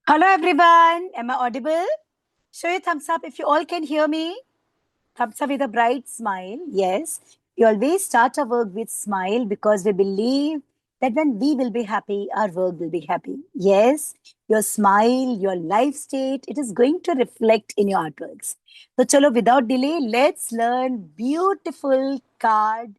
Hello everyone, am I audible? Show your thumbs up if you all can hear me. Thumbs up with a bright smile. Yes, we always start our work with smile because we believe that when we will be happy, our work will be happy. Yes, your smile, your life state, it is going to reflect in your artworks. So chalo, without delay, let's learn beautiful card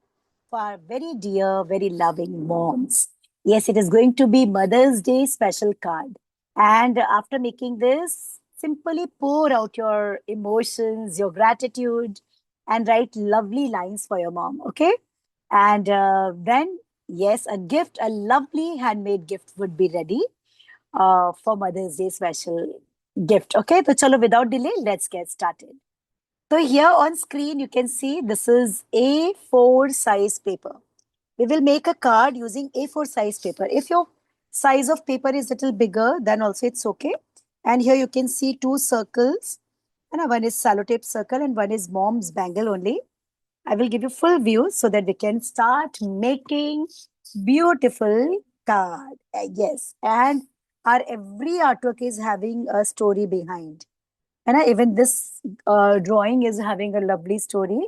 for our very dear, very loving moms. Yes, it is going to be Mother's Day special card. And after making this, simply pour out your emotions, your gratitude, and write lovely lines for your mom. Okay. And then, yes, a gift, a lovely handmade gift would be ready for Mother's Day special gift. Okay. So, chalo, without delay, let's get started. So, here on screen, you can see this is A4 size paper. We will make a card using A4 size paper. If your size of paper is little bigger, then also it's okay. And here you can see two circles. And one is sellotape circle and one is mom's bangle only. I will give you full view so that we can start making beautiful card. Yes. And our every artwork is having a story behind. And even this drawing is having a lovely story,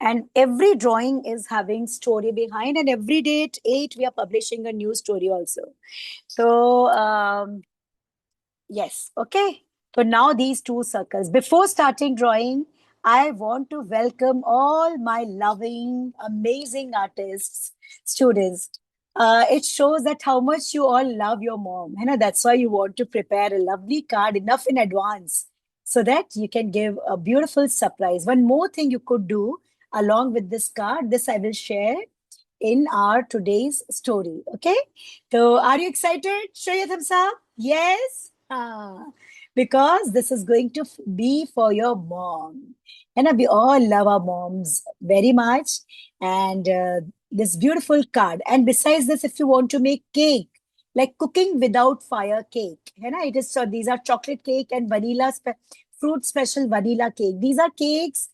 and every drawing is having story behind, and every day at 8 we are publishing a new story also. So yes, okay. So now these two circles. Before starting drawing, I want to welcome all my loving, amazing artists, students. It shows that how much you all love your mom. You know, that's why you want to prepare a lovely card enough in advance so that you can give a beautiful surprise. One more thing you could do along with this card, this I will share in our today's story. Okay. So are you excited? Show your thumbs up. Yes. Because this is going to be for your mom. And we all love our moms very much. And this beautiful card. And besides this, if you want to make cake, like cooking without fire cake, you know, it is so these are chocolate cake and fruit special vanilla cake. These are cakes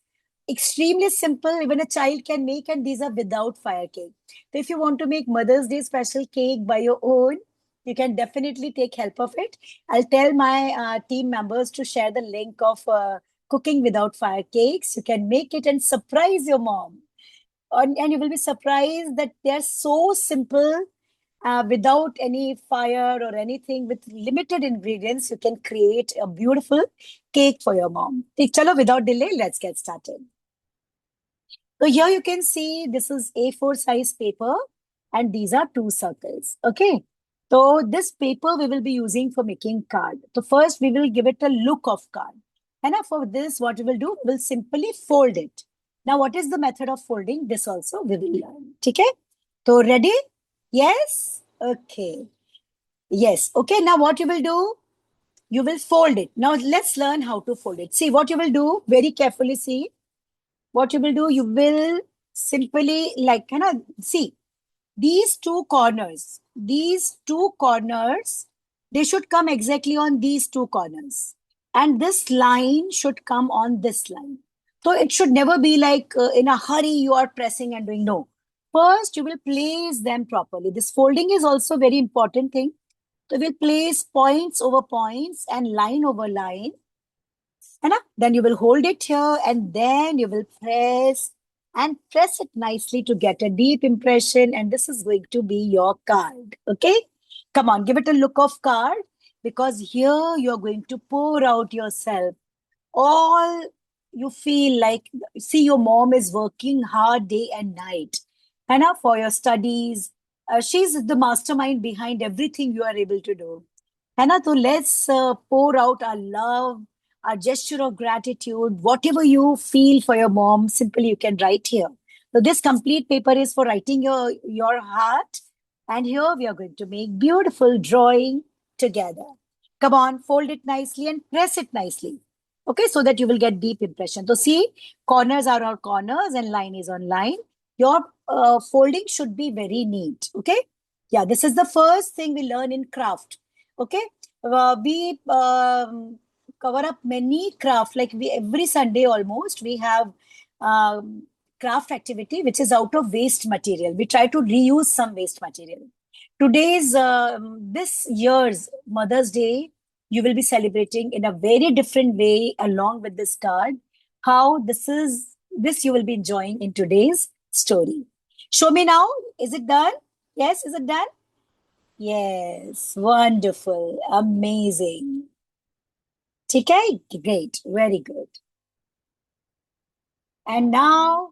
extremely simple, even a child can make, and these are without fire cake. So if you want to make Mother's Day special cake by your own, you can definitely take help of it. I'll tell my team members to share the link of cooking without fire cakes. You can make it and surprise your mom. And you will be surprised that they're so simple. Without any fire or anything, with limited ingredients, you can create a beautiful cake for your mom. Okay, chalo, without delay, let's get started. So here you can see this is A4 size paper and these are two circles. Okay. So this paper we will be using for making card. So first we will give it a look of card. And now for this, what we will do, we will simply fold it. Now, what is the method of folding? This also we will learn. Okay. So ready? Yes? Okay. Yes. Okay. Now what you will do? You will fold it. Now let's learn how to fold it. See what you will do. Very carefully see what you will do, you will simply like kind of see these two corners, they should come exactly on these two corners, and this line should come on this line. So it should never be like in a hurry you are pressing and doing. No, first you will place them properly. This folding is also very important thing. So we'll place points over points and line over line. And then you will hold it here and then you will press it nicely to get a deep impression. And this is going to be your card. Okay. Come on, give it a look of card because here you're going to pour out yourself. All you feel like, see, your mom is working hard day and night. And for your studies, she's the mastermind behind everything you are able to do. Hannah, so let's pour out our love, our gesture of gratitude, whatever you feel for your mom, simply you can write here. So this complete paper is for writing your heart. And here we are going to make beautiful drawing together. Come on, fold it nicely and press it nicely. Okay, so that you will get deep impression. So see, corners are on corners and line is on line. Your folding should be very neat. Okay. Yeah, this is the first thing we learn in craft. Okay, we cover up many craft, like we every Sunday almost we have craft activity which is out of waste material. We try to reuse some waste material. Today's, this year's Mother's Day, you will be celebrating in a very different way along with this card. How this you will be enjoying in today's story. Show me now. Is it done? Yes, is it done? Yes, wonderful, amazing. Okay, great, very good. And now,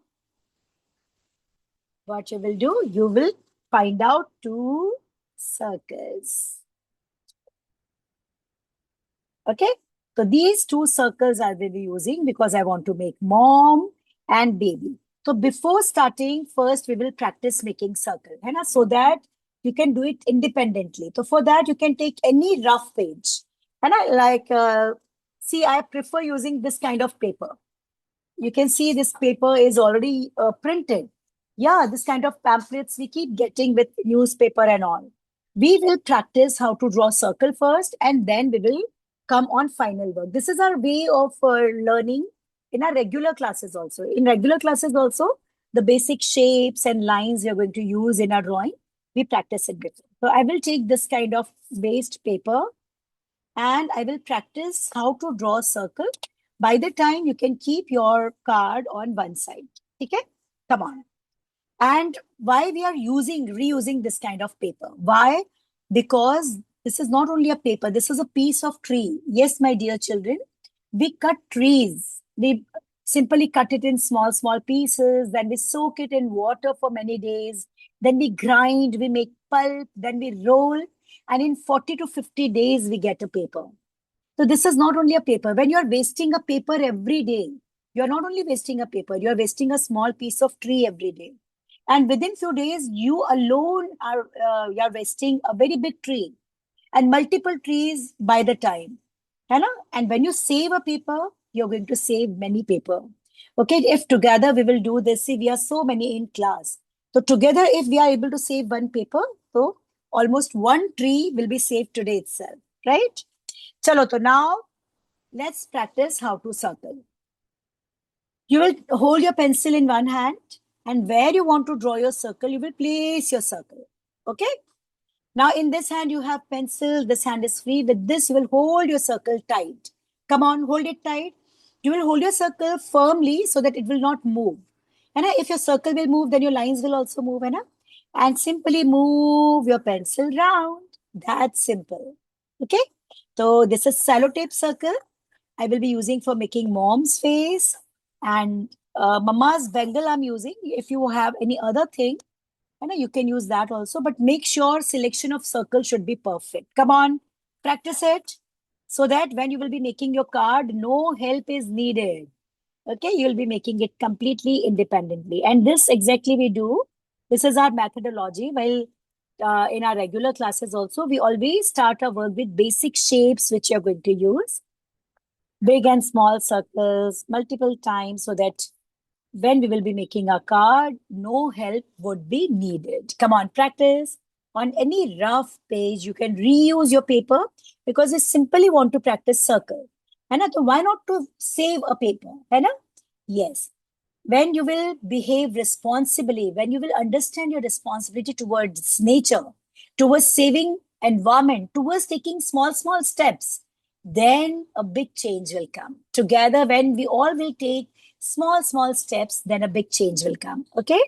what you will do, you will find out two circles. Okay, so these two circles I will be using because I want to make mom and baby. So before starting, first we will practice making circle, है ना? So that you can do it independently. So for that, you can take any rough page, है ना? Like, see, I prefer using this kind of paper. You can see this paper is already printed. Yeah, this kind of pamphlets we keep getting with newspaper and all. We will practice how to draw circle first, and then we will come on final work. This is our way of learning in our regular classes also. In regular classes also, the basic shapes and lines we are going to use in our drawing, we practice it before. So I will take this kind of waste paper and I will practice how to draw a circle. By the time you can keep your card on one side. Okay? Come on. And why we are reusing this kind of paper? Why? Because this is not only a paper, this is a piece of tree. Yes, my dear children, we cut trees. We simply cut it in small, small pieces. Then we soak it in water for many days. Then we grind, we make pulp, then we roll. And in 40 to 50 days, we get a paper. So this is not only a paper. When you're wasting a paper every day, you're not only wasting a paper, you're wasting a small piece of tree every day. And within few days, you alone are you're wasting a very big tree and multiple trees by the time. है ना? And when you save a paper, you're going to save many paper. Okay, if together we will do this, see, we are so many in class. So together, if we are able to save one paper, so almost one tree will be saved today itself, right? Chalo, so now let's practice how to circle. You will hold your pencil in one hand and where you want to draw your circle, you will place your circle. Okay? Now in this hand you have pencil, this hand is free. With this you will hold your circle tight. Come on, hold it tight. You will hold your circle firmly so that it will not move. And if your circle will move, then your lines will also move. And simply move your pencil round. That's simple. Okay? So this is sellotape circle. I will be using for making mom's face and mama's bengal I'm using. If you have any other thing, you can use that also, but make sure selection of circle should be perfect. Come on, practice it so that when you will be making your card, no help is needed. Okay, you will be making it completely independently. And this exactly we do. This is our methodology. While in our regular classes also, we always start our work with basic shapes which you're going to use. Big and small circles multiple times so that when we will be making a card, no help would be needed. Come on, practice. On any rough page, you can reuse your paper because you simply want to practice circle. So why not to save a paper? Yes. When you will behave responsibly, when you will understand your responsibility towards nature, towards saving environment, towards taking small, small steps, then a big change will come. Together, when we all will take small, small steps, then a big change will come. Okay?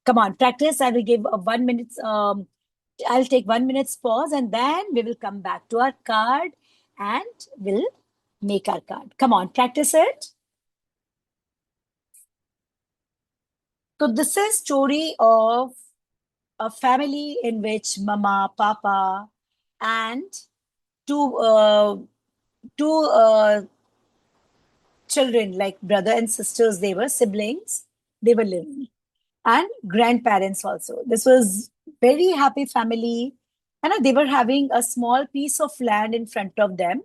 Come on, practice. I will give a 1 minute. I'll take 1 minute's pause and then we will come back to our card and we'll make our card. Come on, practice it. So this is story of a family in which mama, papa, and two children, like brother and sisters, they were siblings, they were living, and grandparents also. This was very happy family, and they were having a small piece of land in front of them.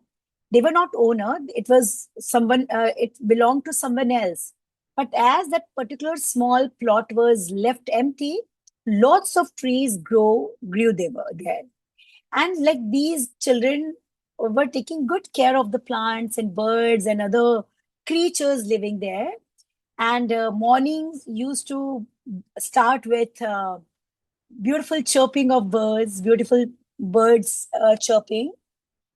They were not owner; it was someone. It belonged to someone else. But as that particular small plot was left empty, lots of trees grew they were there. And like these children were taking good care of the plants and birds and other creatures living there. And mornings used to start with Beautiful chirping of birds, beautiful birds chirping.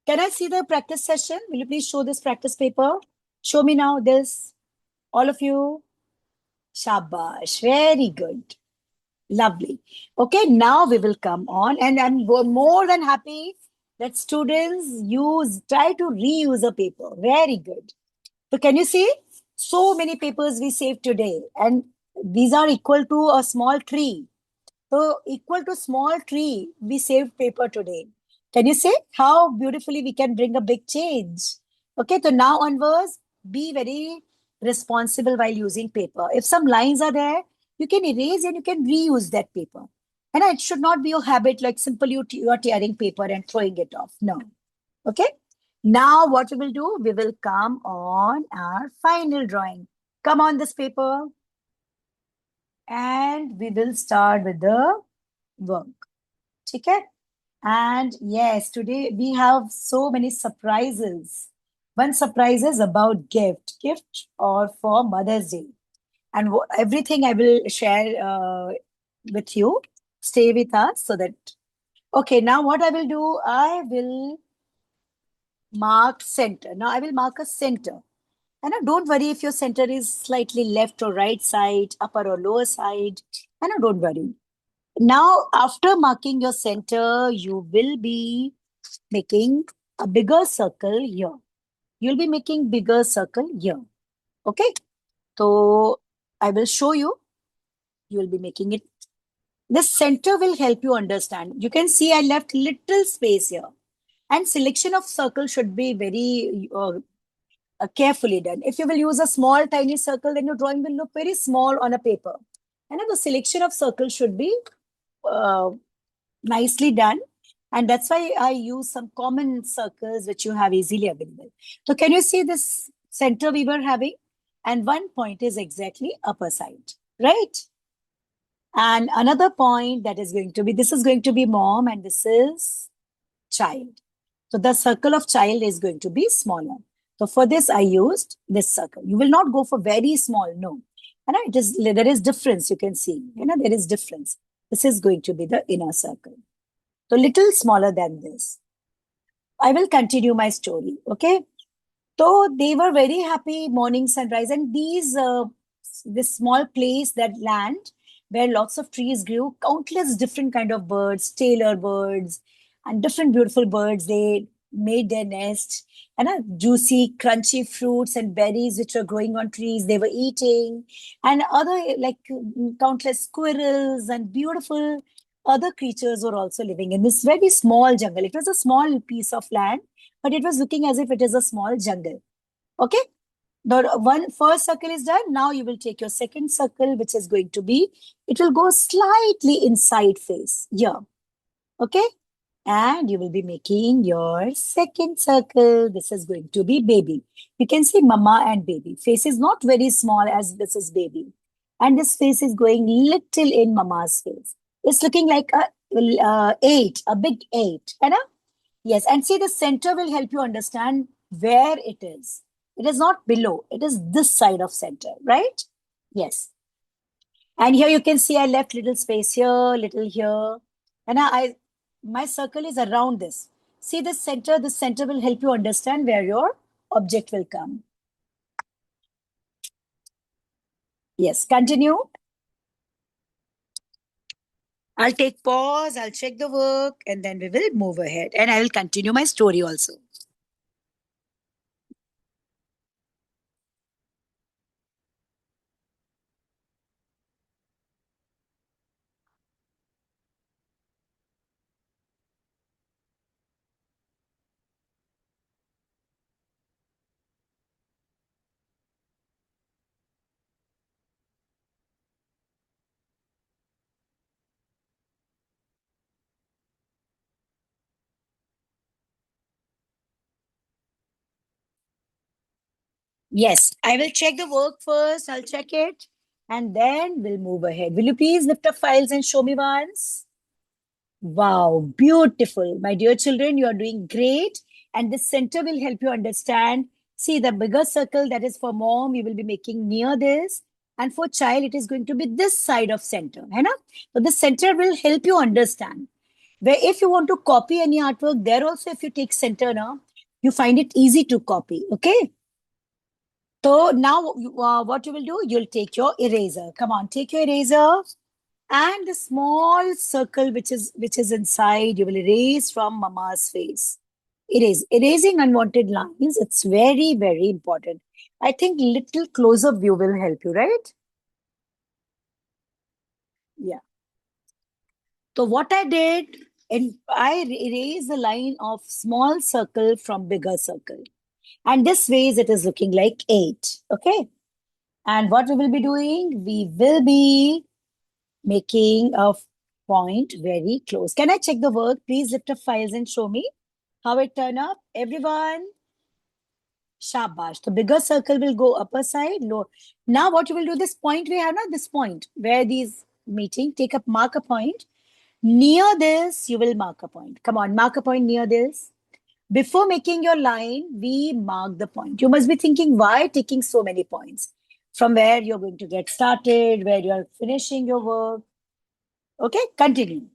Can I see the practice session? Will you please show this practice paper? Show me now this, all of you. Shabash, very good. Lovely. Okay, now we will come on, and I'm more than happy that students try to reuse a paper. Very good. So can you see? So many papers we saved today, and these are equal to a small tree. So equal to small tree, we saved paper today. Can you say how beautifully we can bring a big change? Okay, so now onwards, be very responsible while using paper. If some lines are there, you can erase and you can reuse that paper. And it should not be a habit like simply you are tearing paper and throwing it off. No. Okay. Now what we will do, we will come on our final drawing. Come on this paper and we will start with the work. Okay? And yes, today we have so many surprises. One surprise is about gift or for Mother's Day. And everything I will share with you. Stay with us so that. Okay, now what I will do, I will mark center. Now I will mark a center. And don't worry if your center is slightly left or right side, upper or lower side. And don't worry. Now, after marking your center, you will be making a bigger circle here. You'll be making bigger circle here. Okay. So I will show you. You will be making it. The center will help you understand. You can see I left little space here. And selection of circle should be very carefully done. If you will use a small, tiny circle, then your drawing will look very small on a paper. And the selection of circle should be uh, nicely done. And that's why I use some common circles which you have easily available. So can you see this center we were having? And one point is exactly upper side, right? And another point that is going to be, this is going to be mom and this is child. So the circle of child is going to be smaller. So for this, I used this circle. You will not go for very small, no. And there is difference, you can see. There is difference. This is going to be the inner circle. So little smaller than this. I will continue my story. Okay. So they were very happy morning sunrise, and this small place, that land where lots of trees grew, countless different kind of birds, tailor birds, and different beautiful birds. They made their nest, and juicy, crunchy fruits and berries which were growing on trees. They were eating, and other like countless squirrels and beautiful other creatures were also living in this very small jungle. It was a small piece of land, but it was looking as if it is a small jungle. Okay. The one first circle is done. Now you will take your second circle, which is going to be, it will go slightly inside face here. Okay. And you will be making your second circle. This is going to be baby. You can see mama and baby. Face is not very small as this is baby. And this face is going little in mama's face. It's looking like a 8, a big 8. Yes, and see the center will help you understand where it is. It is not below. It is this side of center, right? Yes. And here you can see I left little space here, little here. And my circle is around this. See this center will help you understand where your object will come. Yes, continue. I'll take pause, I'll check the work, and then we will move ahead. And I will continue my story also. Yes, I will check the work first. I'll check it and then we'll move ahead. Will you please lift up files and show me once? Wow, beautiful. My dear children, you are doing great. And this center will help you understand. See the bigger circle that is for mom, you will be making near this. And for child, it is going to be this side of center. है ना? So the center will help you understand. Where if you want to copy any artwork, there also if you take center now, you find it easy to copy. Okay. So now what you will do, you'll take your eraser. Come on, take your eraser and the small circle which is inside, you will erase from mama's face. Erasing unwanted lines. It's very, very important. I think little closer view will help you, right? Yeah. So what I did, and I erased the line of small circle from bigger circle. And this ways it is looking like 8. Okay. And what we will be doing, we will be making a point very close. Can I check the work? Please lift up files and show me how it turn up. Everyone, shabash. The bigger circle will go upper side, lower. Now what you will do, this point we have now, this point where these meeting, take up, mark a point. Near this, you will mark a point. Come on, mark a point near this. Before making your line, we mark the point. You must be thinking, why taking so many points? From where you're going to get started, where you're finishing your work. Okay, continue.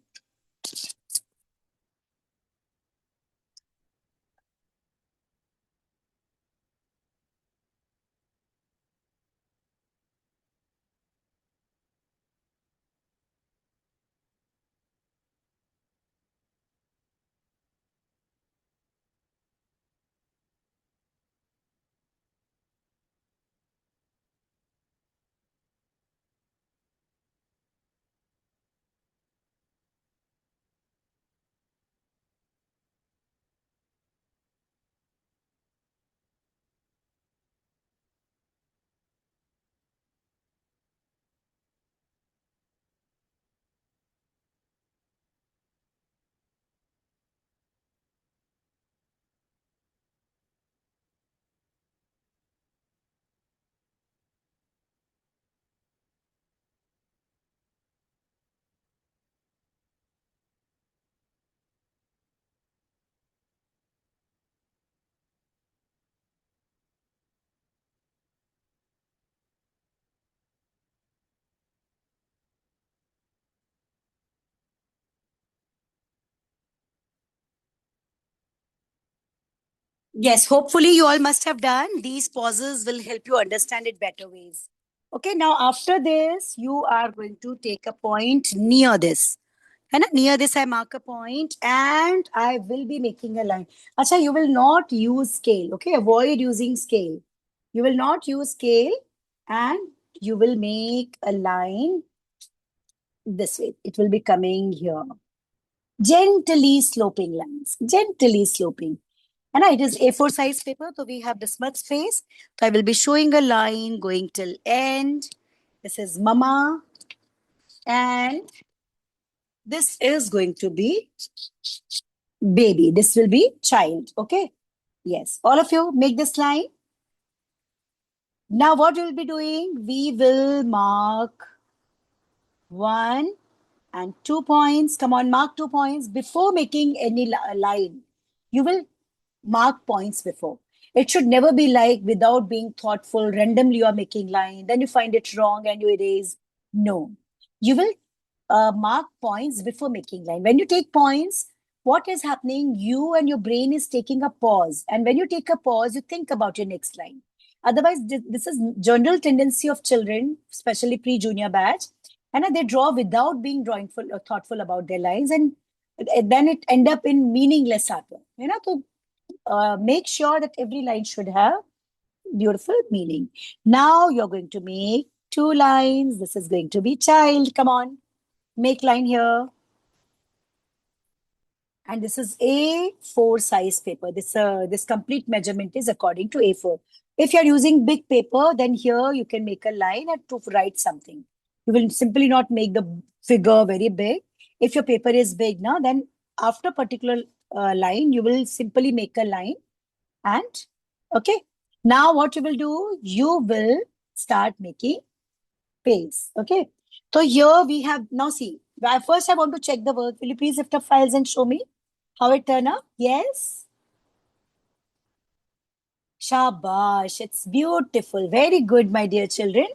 Yes, hopefully you all must have done. These pauses will help you understand it better ways. Okay, now after this, you are going to take a point near this. And near this, I mark a point and I will be making a line. Acha, you will not use scale. Okay, avoid using scale. You will not use scale and you will make a line this way. It will be coming here. Gently sloping lines. Gently sloping. And it is A4 size paper, so we have this much space. So I will be showing a line going till end. This is mama. And this is going to be baby. This will be child. Okay. Yes. All of you make this line. Now what we'll be doing, we will mark 1 and 2 points. Come on, mark 2 points before making any line. You will mark points before. It should never be like without being thoughtful, randomly you are making line, then you find it wrong and you erase. No. You will mark points before making line. When you take points, what is happening? You and your brain is taking a pause. And when you take a pause, you think about your next line. Otherwise, this is general tendency of children, especially pre-junior batch. And they draw without being drawingful or thoughtful about their lines. And then it end up in meaningless artwork. So make sure that every line should have beautiful meaning. Now you're going to make 2 lines. This is going to be child. Come on, make line here. And this is A4 size paper. This complete measurement is according to A4. If you're using big paper, then here you can make a line and to write something. You will simply not make the figure very big. If your paper is big now, then after particular line, you will simply make a line. And okay, now what you will do, you will start making pace. Okay, so here we have, now see, first I want to check the work. Will you please lift up files and show me how it turned out? Yes. Shabash, it's beautiful. Very good, my dear children.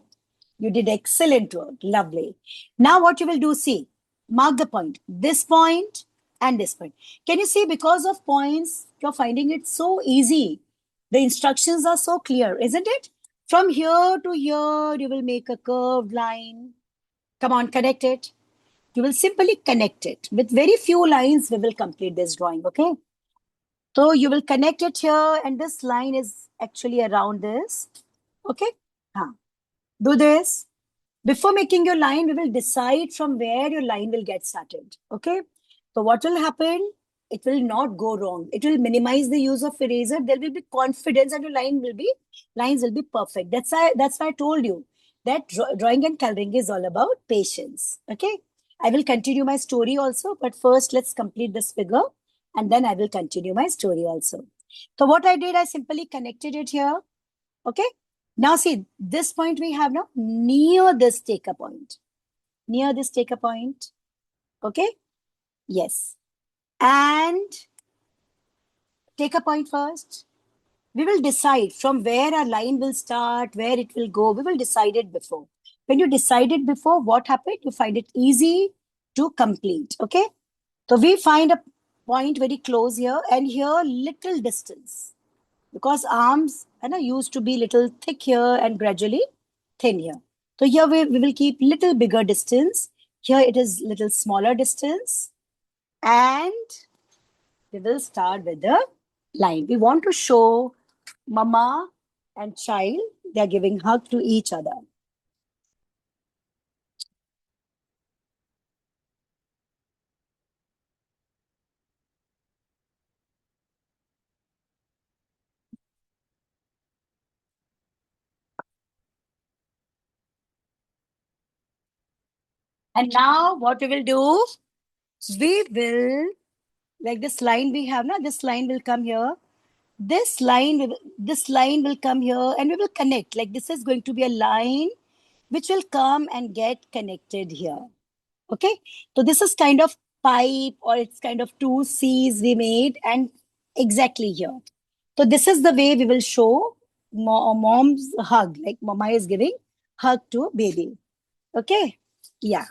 You did excellent work. Lovely. Now, what you will do, see, mark the point, this point and this point. Can you see, because of points, you're finding it so easy. The instructions are so clear, isn't it? From here to here, you will make a curved line. Come on, connect it. You will simply connect it. With very few lines, we will complete this drawing, okay? So you will connect it here, and this line is actually around this, okay? Huh. Do this. Before making your line, we will decide from where your line will get started. Okay. So what will happen? It will not go wrong. It will minimize the use of eraser. There will be confidence and your lines will be perfect. That's why I told you that drawing and coloring is all about patience. Okay. I will continue my story also, but first let's complete this figure and then I will continue my story also. So what I did, I simply connected it here. Okay. Now see, this point we have now near this take a point. Near this take a point. Okay. Yes. And take a point first. We will decide from where our line will start, where it will go. We will decide it before. When you decide it before, what happened? You find it easy to complete. Okay. So we find a point very close here and here little distance, because arms used to be little thick here and gradually thin here. So here we will keep little bigger distance. Here it is little smaller distance. And we will start with the line. We want to show mama and child, they are giving hug to each other. And now what we will do, we will, like this line we have now, this line will come here. This line will come here and we will connect. Like this is going to be a line which will come and get connected here. Okay. So this is kind of pipe or it's kind of two C's we made and exactly here. So this is the way we will show mom's hug, like mama is giving hug to baby. Okay. Yeah.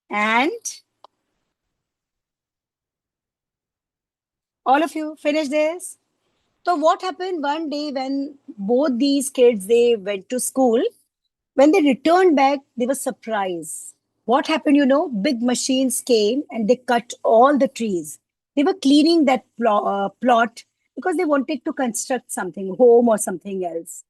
And all of you finish this. So what happened one day when both these kids, they went to school, when they returned back, they were surprised. What happened, big machines came and they cut all the trees. They were cleaning that plot because they wanted to construct something, home or something else.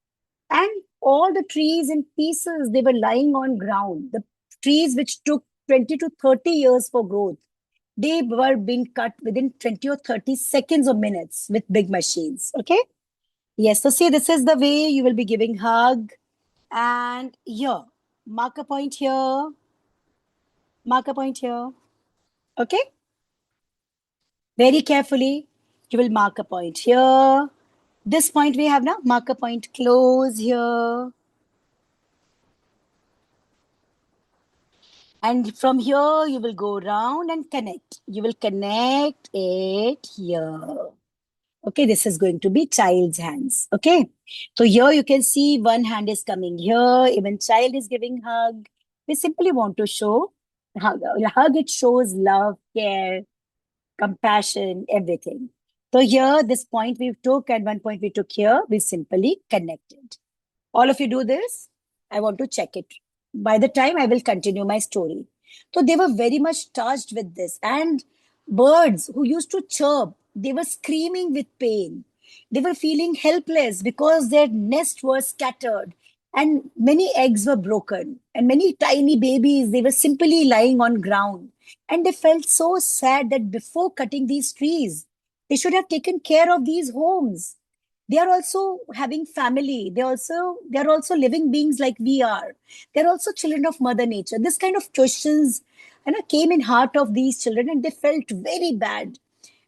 And all the trees in pieces, they were lying on ground. The trees which took 20 to 30 years for growth, they were being cut within 20 or 30 seconds or minutes with big machines. Okay. Yes. So see, this is the way you will be giving hug. And here, mark a point here, mark a point here. Okay. Very carefully, you will mark a point here. This point we have now, mark a point close here. And from here, you will go around and connect. You will connect it here. Okay, this is going to be child's hands. Okay, so here you can see one hand is coming here. Even child is giving hug. We simply want to show hug. Hug, it shows love, care, compassion, everything. So here, this point we took and one point we took here, we simply connected. All of you do this. I want to check it. By the time I will continue my story. So they were very much touched with this. And birds who used to chirp, they were screaming with pain. They were feeling helpless because their nest was scattered and many eggs were broken and many tiny babies, they were simply lying on ground. And they felt so sad that before cutting these trees, they should have taken care of these homes. They are also having family. They are also living beings like we are. They're also children of Mother Nature. This kind of questions came in heart of these children, and they felt very bad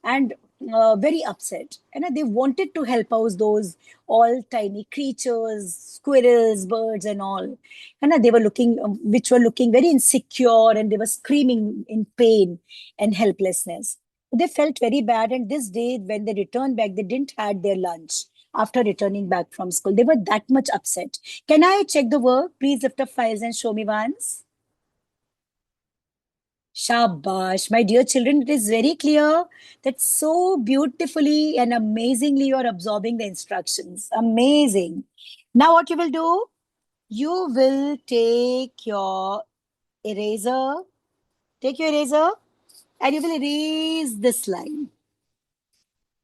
and very upset. They wanted to help out those all tiny creatures, squirrels, birds, and all. And they were looking, which were looking very insecure, and they were screaming in pain and helplessness. They felt very bad, and this day when they returned back, they didn't had their lunch. after returning back from school. They were that much upset. Can I check the work? Please lift up files and show me once. Shabash, my dear children, it is very clear that so beautifully and amazingly you are absorbing the instructions. Amazing. Now, what you will do? You will eraser, take your eraser, and you will erase this line.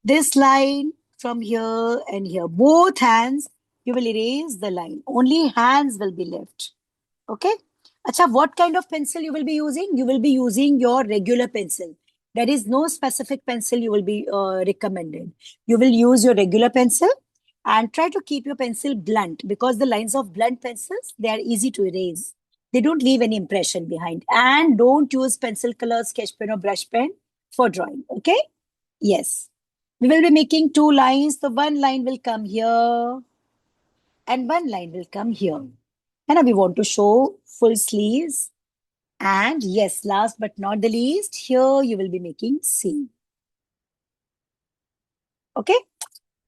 This line from here and here. Both hands, you will erase the line. Only hands will be left. Okay? Acha, what kind of pencil you will be using? You will be using your regular pencil. There is no specific pencil you will be recommended. You will use your regular pencil and try to keep your pencil blunt because the lines of blunt pencils, they are easy to erase. They don't leave any impression behind. And don't use pencil color, sketch pen or brush pen for drawing. Okay? Yes. We will be making two lines. So one line will come here and one line will come here. And now we want to show full sleeves. And yes, last but not the least, here you will be making C. Okay?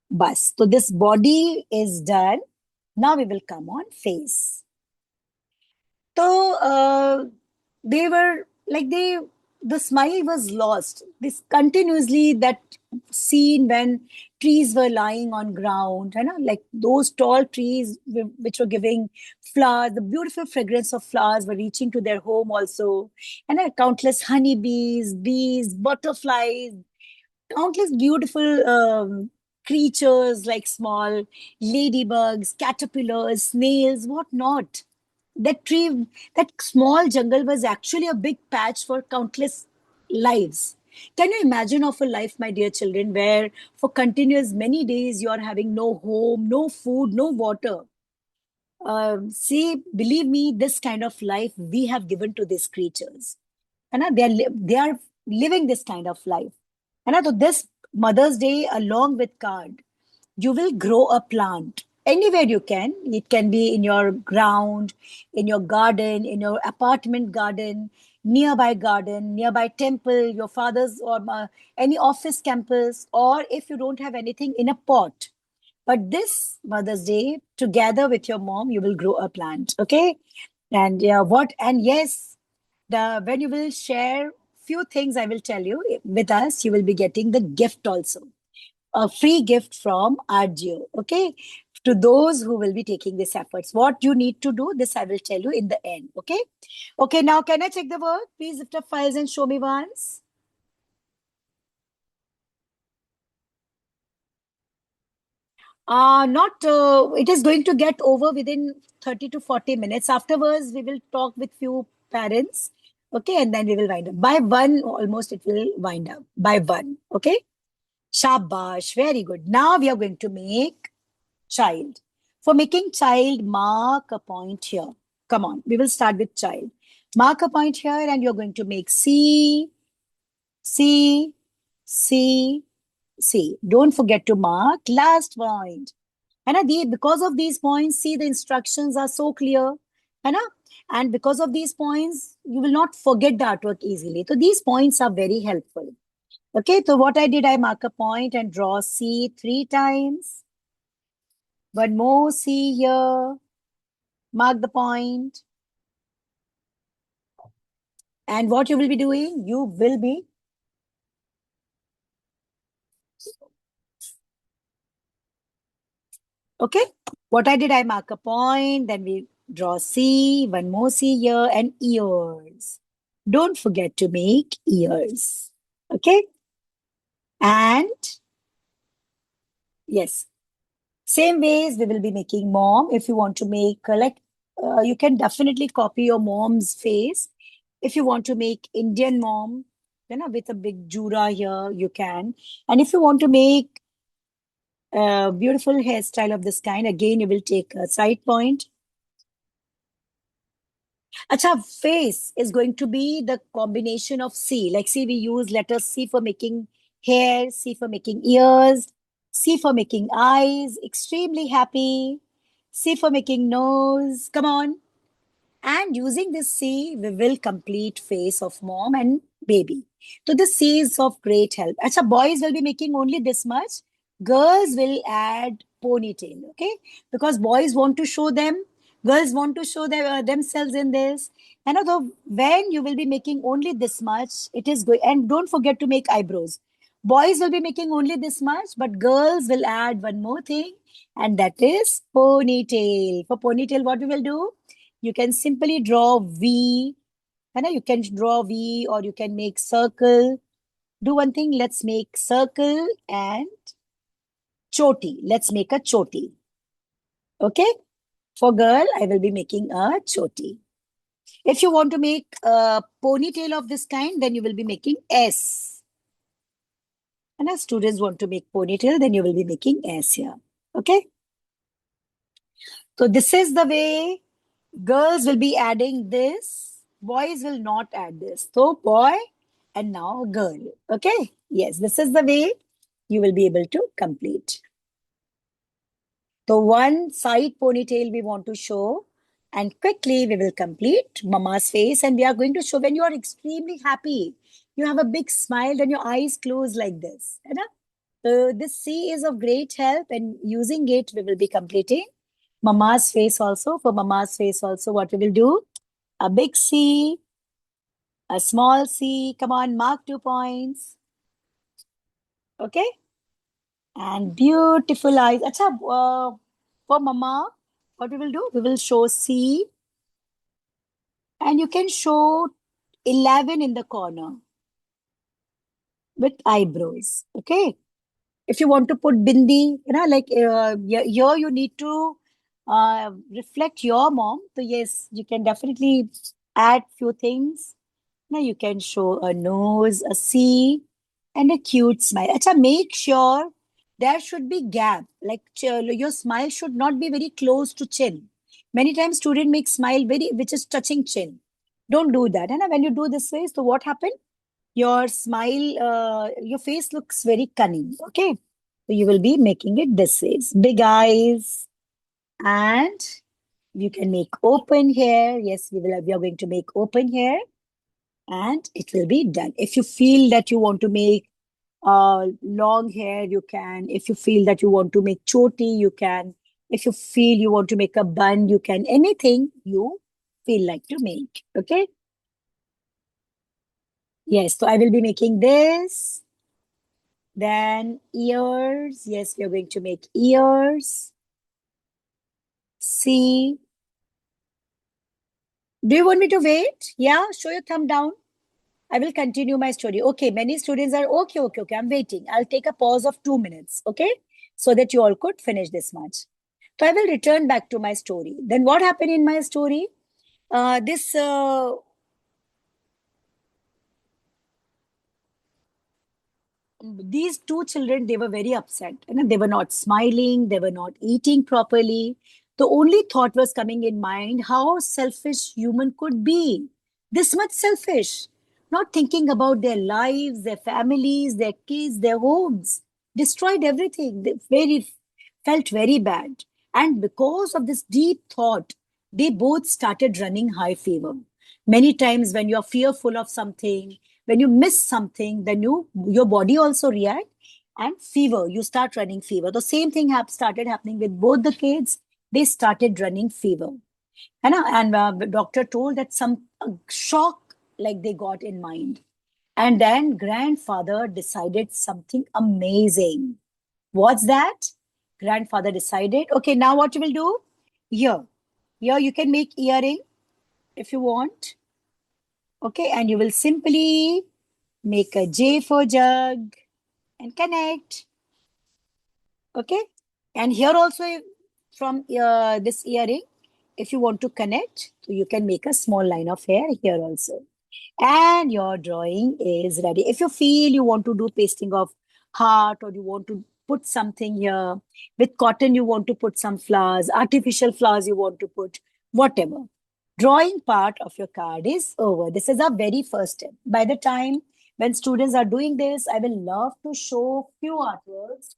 Bus. So this body is done. Now we will come on face. So they were like the smile was lost. This continuously that scene when trees were lying on ground, you know, like those tall trees which were giving flowers, the beautiful fragrance of flowers were reaching to their home also, and countless honeybees, bees, butterflies, countless beautiful creatures like small ladybugs, caterpillars, snails, what not. That tree, that small jungle was actually a big patch for countless lives. Can you imagine of a life, my dear children, where for continuous many days you are having no home, no food, no water? See, believe me, this kind of life we have given to these creatures. And they are living this kind of life. And so this Mother's Day, along with card, you will grow a plant anywhere you can. It can be in your ground, in your garden, in your apartment garden, nearby temple, your father's or any office campus, or if you don't have anything, in a pot. But this Mother's Day, together with your mom, you will grow a plant. Okay. And yeah, what? And yes, the when you will share few things, I will tell you with us, you will be getting the gift also, a free gift from Argio. Okay. To those who will be taking this efforts, what you need to do, this I will tell you in the end. Okay. Okay. Now, can I check the work? Please lift up files and show me once. Not, it is going to get over within 30 to 40 minutes. Afterwards, we will talk with few parents. Okay. And then we will wind up. By one, almost it will wind up. By one. Okay. Shabash. Very good. Now we are going to make child. For making child, mark a point here. Come on. We will start with child. Mark a point here and you're going to make C, C, C, C. Don't forget to mark last point. And because of these points, see the instructions are so clear. And because of these points, you will not forget the artwork easily. So these points are very helpful. Okay, so what I did, I mark a point and draw C 3 times. One more C here. Mark the point. And what you will be doing, you will be okay. What I did, I mark a point, then we draw C, one more C here, and ears. Don't forget to make ears. Okay. And yes, same ways we will be making mom. If you want to make you can definitely copy your mom's face. If you want to make Indian mom, with a big jura here, you can. And if you want to make a beautiful hairstyle of this kind, again, you will take a side point. Acha, face is going to be the combination of C. Like, see, we use letter C for making hair, C for making ears, C for making eyes, extremely happy, C for making nose. Come on. And using this C, we will complete face of mom and baby. So the C is of great help. Acha, boys will be making only this much. Girls will add ponytail, okay? Because boys want to show them, girls want to show themselves in this. And although when you will be making only this much, it is good. And don't forget to make eyebrows. Boys will be making only this much, but girls will add one more thing, and that is ponytail. For ponytail, what we will do? You can simply draw V. And you can draw V or you can make circle. Do one thing, let's make circle and choti. Let's make a choti. Okay? For girl, I will be making a choti. If you want to make a ponytail of this kind, then you will be making S. And as students want to make ponytail, then you will be making S here. Okay? So this is the way girls will be adding this. Boys will not add this. So boy and now girl. Okay? Yes, this is the way you will be able to complete. So one side ponytail we want to show, and quickly we will complete mama's face, and we are going to show when you are extremely happy. You have a big smile and your eyes close like this. है ना? So this C is of great help, and using it we will be completing mama's face also. For mama's face also, what we will do? A big C, a small C. Come on, mark 2 points. Okay? And beautiful eyes. Acha, for mama, what we will do? We will show C, and you can show 11 in the corner with eyebrows. Okay. If you want to put bindi, like here you need to reflect your mom. So yes, you can definitely add few things. Now you can show a nose, a C, and a cute smile. Acha, make sure there should be gap. Like your smile should not be very close to chin. Many times student make smile which is touching chin. Don't do that. And when you do this way, so what happened? Your smile, your face looks very cunning. Okay. So you will be making it this way. Big eyes, and you can make open hair. Yes, we are going to make open hair, and it will be done. If you feel that you want to make long hair, you can. If you feel that you want to make choti, you can. If you feel you want to make a bun, you can. Anything you feel like to make. Okay. Yes, so I will be making this. Then ears. Yes, we are going to make ears. See. Do you want me to wait? Yeah, show your thumb down. I will continue my story. Okay, many students are okay. I'm waiting. I'll take a pause of 2 minutes, okay? So that you all could finish this much. So I will return back to my story. Then what happened in my story? These two children, they were very upset. They were not smiling, they were not eating properly. The only thought was coming in mind how selfish human could be. This much selfish, not thinking about their lives, their families, their kids, their homes. Destroyed everything. They felt very bad. And because of this deep thought, they both started running high fever. Many times when you're fearful of something, when you miss something, then your body also react, and fever, you start running fever. The same thing started happening with both the kids. They started running fever. And the doctor told that some shock like they got in mind. And then grandfather decided something amazing. What's that? Grandfather decided, okay, now what you will do? Here you can make earring if you want. Okay, and you will simply make a J for jug and connect. Okay, and here also from this earring, if you want to connect, so you can make a small line of hair here also. And your drawing is ready. If you feel you want to do pasting of heart, or you want to put something here with cotton, you want to put some flowers, artificial flowers you want to put, whatever. Drawing part of your card is over. This is our very first step. By the time when students are doing this, I will love to show few artworks.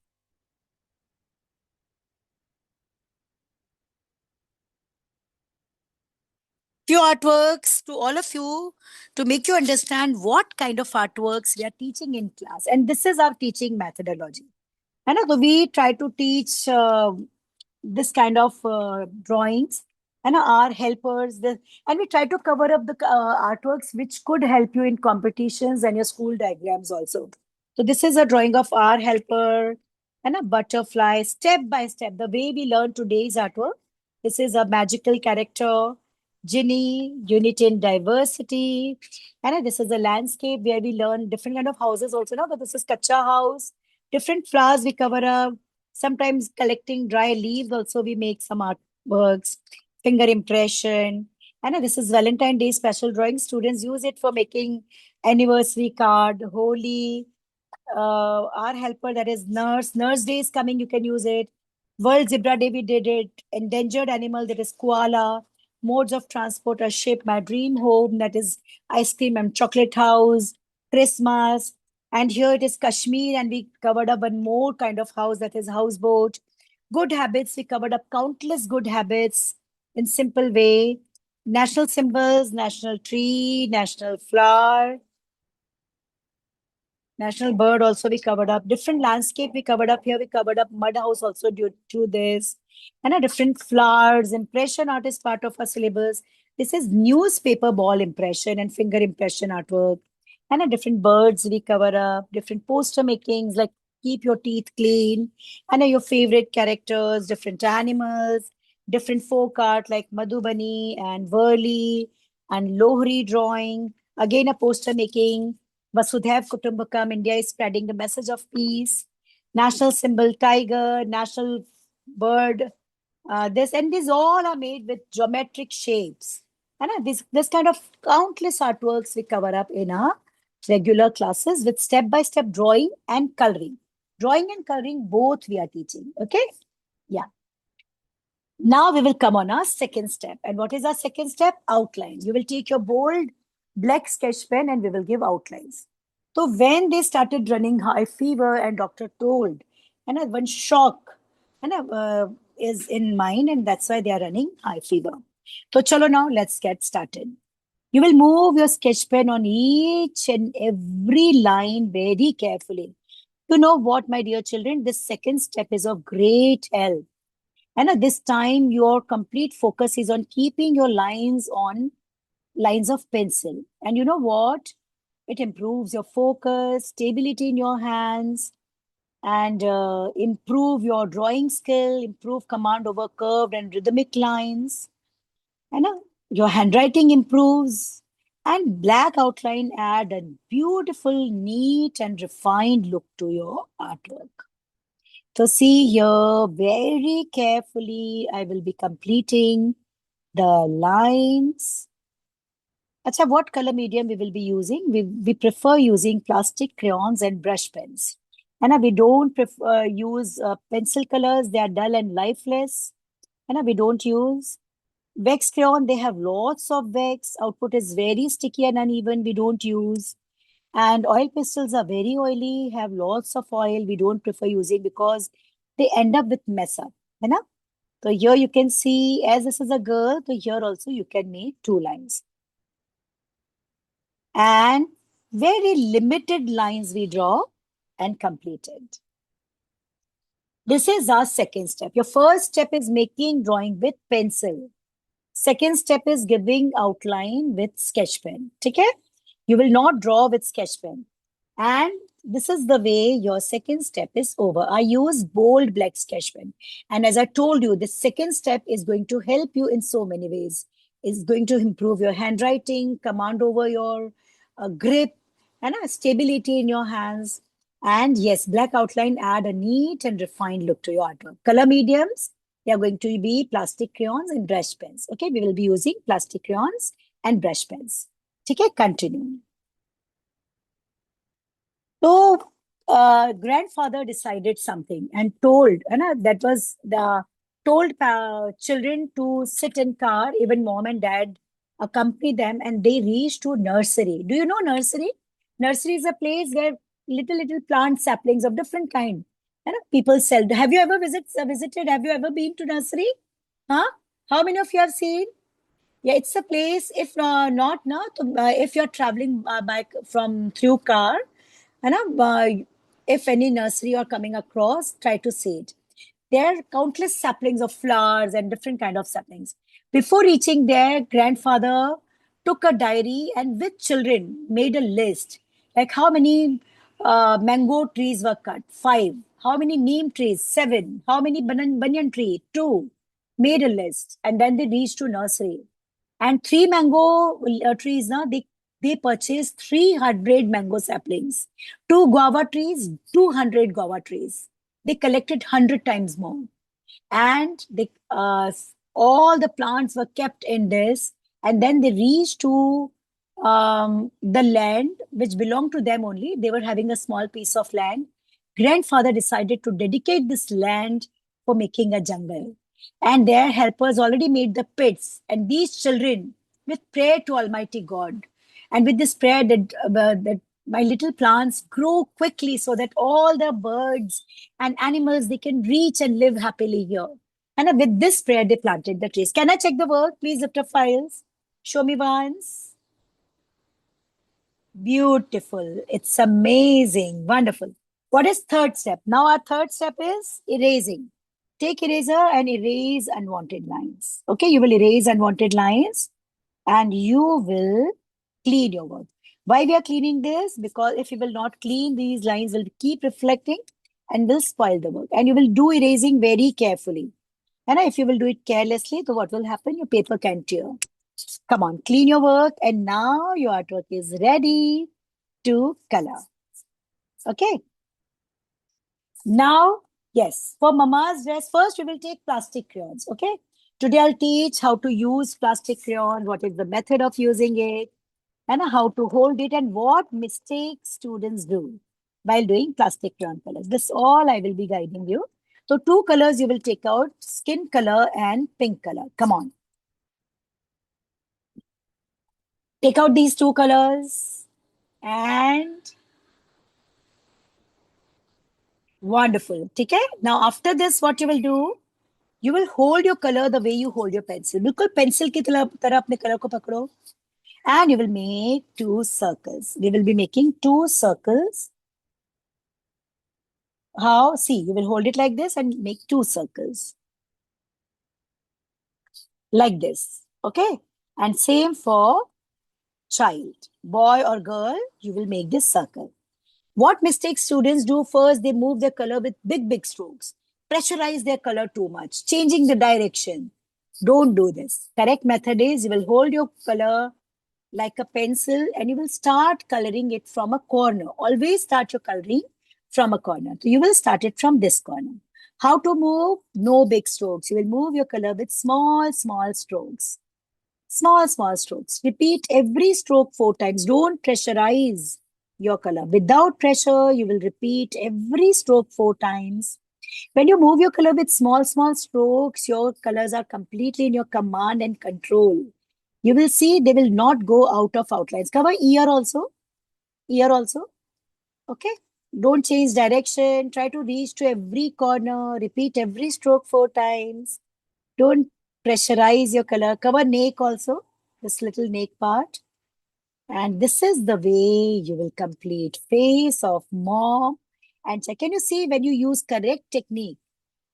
Few artworks to all of you to make you understand what kind of artworks we are teaching in class. And this is our teaching methodology. And so we try to teach this kind of drawings and our helpers and we try to cover up the artworks which could help you in competitions and your school diagrams also. So this is a drawing of our helper and a butterfly step by step the way we learn today's artwork. This is a magical character, Ginny, unity in diversity. And this is a landscape where we learn different kind of houses also now, but this is kacha house, different flowers we cover up. Sometimes collecting dry leaves also we make some artworks, finger impression. And this is Valentine Day special drawing. Students use it for making anniversary card, holy, our helper, that is nurse. Nurse Day is coming, you can use it. World Zebra Day, we did it. Endangered animal, that is koala. Modes of transport are ship, my dream home, that is ice cream and chocolate house, Christmas. And here it is Kashmir, and we covered up one more kind of house, that is houseboat. Good habits, we covered up countless good habits in simple way. National symbols, national tree, national flower, national bird also we covered up. Different landscape we covered up. Here we covered up mud house also due to this. And a different flowers, impression art is part of our syllabus. This is newspaper ball impression and finger impression artwork. And a different birds we cover up, different poster makings like keep your teeth clean. And your favorite characters, different animals, different folk art like Madhubani and Worli and Lohri drawing. Again, a poster making. Vasudhaiv Kutumbakam, India is spreading the message of peace. National symbol tiger, national bird. This and these all are made with geometric shapes. And this kind of countless artworks we cover up in our regular classes with step-by-step drawing and coloring. Drawing and coloring both we are teaching. Okay? Yeah. Now we will come on our second step. And what is our second step? Outline. You will take your bold black sketch pen and we will give outlines. So when they started running high fever and doctor told, and one shock and is in mind, and that's why they are running high fever. So chalo now, let's get started. You will move your sketch pen on each and every line very carefully. You know what, my dear children, this second step is of great help. And at this time, your complete focus is on keeping your lines on lines of pencil. And you know what? It improves your focus, stability in your hands, and improve your drawing skill, improve command over curved and rhythmic lines. And your handwriting improves. And black outline add a beautiful, neat, and refined look to your artwork. So see here, very carefully, I will be completing the lines. Acha, what color medium we will be using? We prefer using plastic crayons and brush pens. And we don't prefer use pencil colors. They are dull and lifeless. And we don't use wax crayon. They have lots of wax. Output is very sticky and uneven. We don't use. And oil pastels are very oily, have lots of oil. We don't prefer using because they end up with mess up. You know? So here you can see, as this is a girl, so here also you can make two lines. And very limited lines we draw and complete it. This is our second step. Your first step is making drawing with pencil. Second step is giving outline with sketch pen. Okay? You will not draw with sketch pen. And this is the way your second step is over. I use bold black sketch pen. And as I told you, the second step is going to help you in so many ways. It's going to improve your handwriting, command over your grip, and stability in your hands. And yes, black outline add a neat and refined look to your artwork. Color mediums, they are going to be plastic crayons and brush pens. Okay, we will be using plastic crayons and brush pens. Okay, continue. So, grandfather decided something and told, that was the told children to sit in car, even mom and dad accompany them, and they reached to nursery. Do you know nursery? Nursery is a place where little plant saplings of different kind. People sell. Have you ever visited? Have you ever been to nursery? Huh? How many of you have seen? Yeah, it's a place. If not now, if you're traveling by from through car, है ना if any nursery you're coming across, try to see it. There are countless saplings of flowers and different kind of saplings. Before reaching there, grandfather took a diary and with children made a list, like how many mango trees were cut, 5. How many neem trees, 7. How many banyan tree, 2. Made a list, and then they reached to nursery. And 3 mango trees, now they purchased 300 mango saplings. 2 guava trees, 200 guava trees. They collected 100 times more, and all the plants were kept in this, and then they reached to the land which belonged to them only. They were having a small piece of land. Grandfather decided to dedicate this land for making a jungle, and their helpers already made the pits, and these children with prayer to Almighty God, and with this prayer that my little plants grow quickly so that all the birds and animals, they can reach and live happily here. And with this prayer, they planted the trees. Can I check the work? Please lift up files. Show me once. Beautiful. It's amazing. Wonderful. What is third step? Now our third step is erasing. Take eraser and erase unwanted lines. Okay, you will erase unwanted lines and you will clean your work. Why we are cleaning this? Because if you will not clean, these lines will keep reflecting and will spoil the work. And you will do erasing very carefully. And if you will do it carelessly, then what will happen? Your paper can tear. Come on, clean your work. And now your artwork is ready to color. Okay. Now, yes, for Mama's dress, first we will take plastic crayons. Okay. Today I'll teach how to use plastic crayon, what is the method of using it, and how to hold it, and what mistakes students do while doing plastic crayon colors. This all I will be guiding you. So 2 colors you will take out, skin color and pink color. Come on. Take out these 2 colors and wonderful. Okay. Now after this, what you will do? You will hold your color the way you hold your pencil. बिल्कुल pencil की तरह अपने color को पकड़ो. And you will make 2 circles. We will be making 2 circles. How? See, you will hold it like this and make 2 circles. Like this. Okay. And same for child. Boy or girl, you will make this circle. What mistakes students do? First, they move their color with big strokes. Pressurize their color too much. Changing the direction. Don't do this. Correct method is you will hold your color like a pencil and you will start coloring it from a corner. Always start your coloring from a corner. So you will start it from this corner. How to move? No big strokes. You will move your color with small strokes. Small strokes. Repeat every stroke 4 times. Don't pressurize your color. Without pressure, you will repeat every stroke 4 times. When you move your color with small strokes, your colors are completely in your command and control. You will see they will not go out of outlines. Cover ear also. Ear also. Okay. Don't change direction. Try to reach to every corner. Repeat every stroke 4 times. Don't pressurize your color. Cover neck also. This little neck part. And this is the way you will complete face of mom. And can you see when you use correct technique?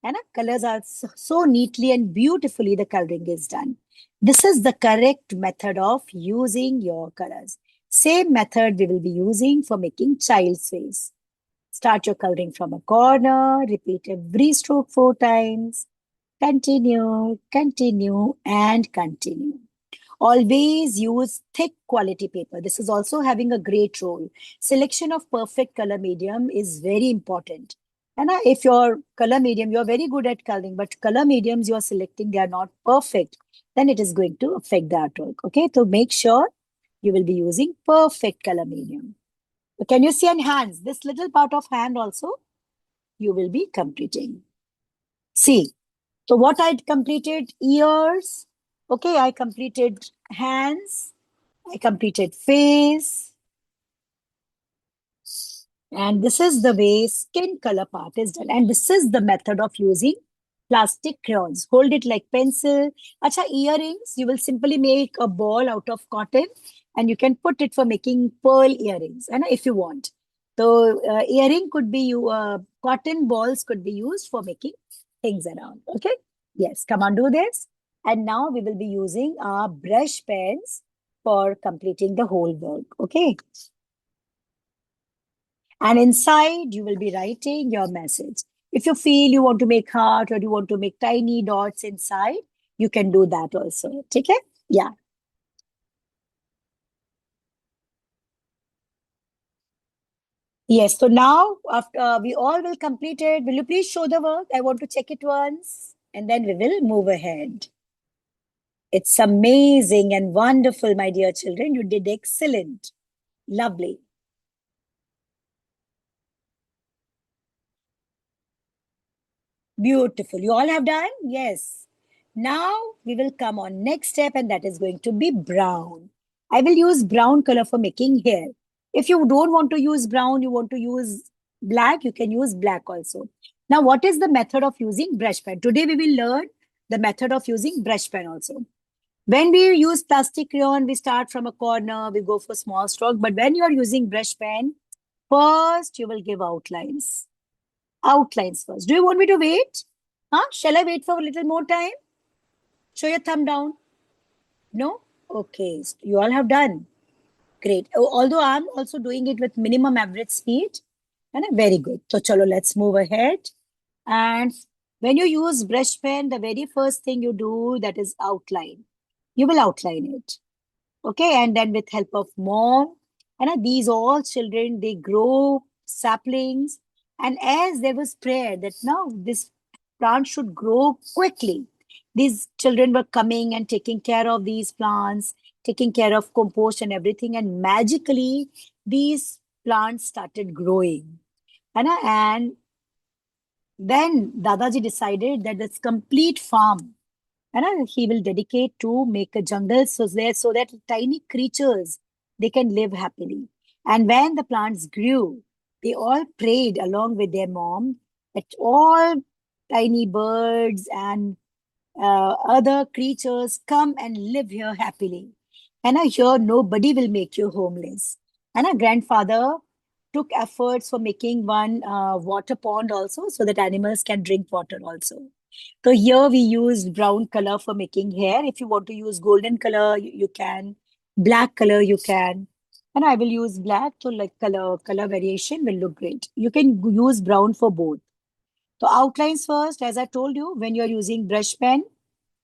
And colors are so neatly and beautifully the coloring is done. This is the correct method of using your colors. Same method we will be using for making child's face. Start your coloring from a corner. Repeat every stroke 4 times. Continue, continue, and continue. Always use thick quality paper. This is also having a great role. Selection of perfect color medium is very important. And if your color medium, you're very good at coloring, but color mediums you're selecting, they are not perfect, then it is going to affect the artwork. Okay, so make sure you will be using perfect color medium. So can you see on hands? This little part of hand also, you will be completing. See, so what I completed, ears. Okay, I completed hands. I completed face. And this is the way skin color part is done. And this is the method of using plastic crayons. Hold it like pencil. Acha, earrings, you will simply make a ball out of cotton and you can put it for making pearl earrings, and if you want. So earring could be cotton balls could be used for making things around. Okay. Yes. Come on, do this. And now we will be using our brush pens for completing the whole work. Okay. And inside you will be writing your message. If you feel you want to make heart or you want to make tiny dots inside, you can do that also. Okay. Yeah. Yes. So now, after we all will complete it, will you please show the work? I want to check it once and then we will move ahead. It's amazing and wonderful, my dear children. You did excellent. Lovely. Beautiful. You all have done? Yes. Now we will come on next step, and that is going to be brown. I will use brown color for making hair. If you don't want to use brown, you want to use black, you can use black also. Now, what is the method of using brush pen? Today we will learn the method of using brush pen also. When we use plastic crayon, we start from a corner, we go for small stroke. But when you are using brush pen, first you will give outlines. Outlines first. Do you want me to wait? Huh? Shall I wait for a little more time? Show your thumb down. No? Okay. You all have done. Great. Although I'm also doing it with minimum average speed. And very good. So chalo, let's move ahead. And when you use brush pen, the very first thing you do that is outline. You will outline it. Okay. And then with help of mom, and these all children, they grow saplings. And as there was prayer that now this plant should grow quickly, these children were coming and taking care of these plants, taking care of compost and everything. And magically, these plants started growing. And then Dadaji decided that this complete farm he will dedicate to make a jungle so that tiny creatures they can live happily. And when the plants grew, they all prayed along with their mom that all tiny birds and other creatures come and live here happily. And I hear nobody will make you homeless. And our grandfather took efforts for making one water pond also so that animals can drink water also. So here we used brown color for making hair. If you want to use golden color, you can. Black color, you can. And I will use black to like color variation will look great. You can use brown for both. So outlines first, as I told you, when you're using brush pen,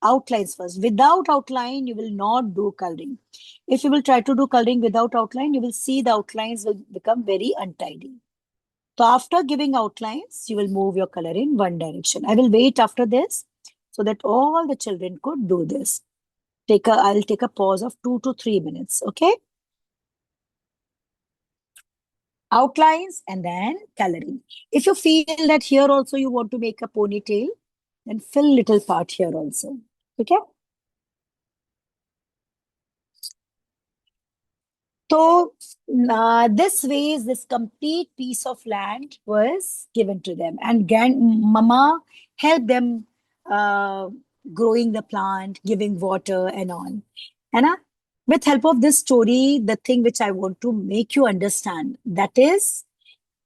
outlines first. Without outline, you will not do coloring. If you will try to do coloring without outline, you will see the outlines will become very untidy. So after giving outlines, you will move your color in one direction. I will wait after this so that all the children could do this. I'll take a pause of 2 to 3 minutes. Okay. Outlines and then coloring. If you feel that here also you want to make a ponytail, then fill little part here also. Okay. So this ways, this complete piece of land was given to them, and grandmama helped them uh, growing the plant, giving water, and on. And with help of this story, the thing which I want to make you understand that is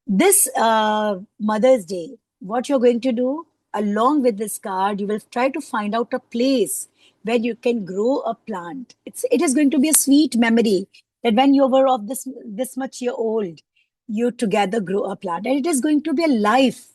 this Mother's Day, what you're going to do, along with this card, you will try to find out a place where you can grow a plant. It is going to be a sweet memory that when you were of this much year old, you together grow a plant, and it is going to be a life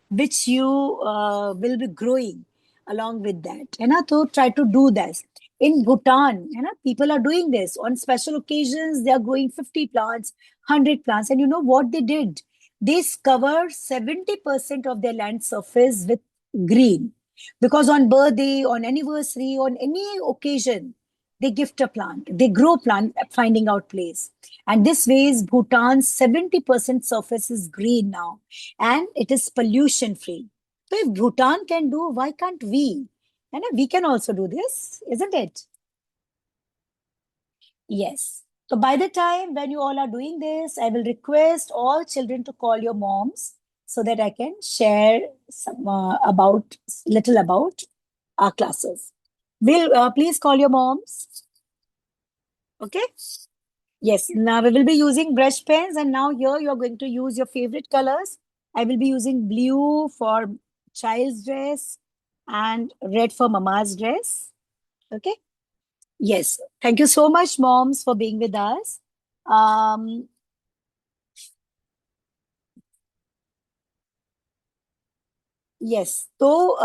which you will be growing along with that. So try to do this. In Bhutan, people are doing this. On special occasions, they are growing 50 plants, 100 plants. And you know what they did? They cover 70% of their land surface with green. Because on birthday, on anniversary, on any occasion, they gift a plant. They grow plant, finding out place. And this ways, Bhutan's 70% surface is green now and it is pollution free. So if Bhutan can do, why can't we? And we can also do this, isn't it? Yes. So by the time when you all are doing this, I will request all children to call your moms so that I can share some about little about our classes. Will please call your moms. Okay. Yes, now we will be using brush pens, and now here you are going to use your favorite colors. I will be using blue for child's dress and red for mama's dress. Okay. Yes. Thank you so much, moms, for being with us. Um, Yes. So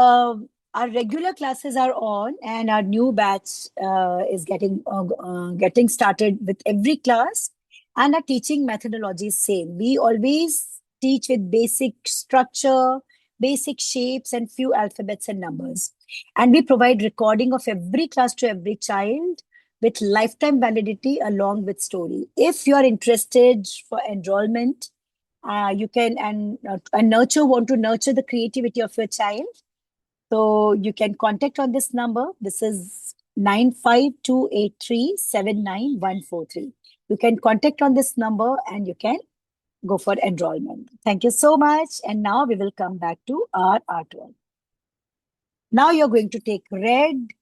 our regular classes are on, and our new batch is getting started with every class, and our teaching methodology is same. We always teach with basic structure, basic shapes, and few alphabets and numbers. And we provide recording of every class to every child with lifetime validity along with story. If you are interested for enrollment, you can and nurture want to nurture the creativity of your child, so you can contact on this number. This is 9528379143. You can contact on this number and you can go for enrollment. Thank you so much, and now we will come back to our artwork. Now you're going to take red,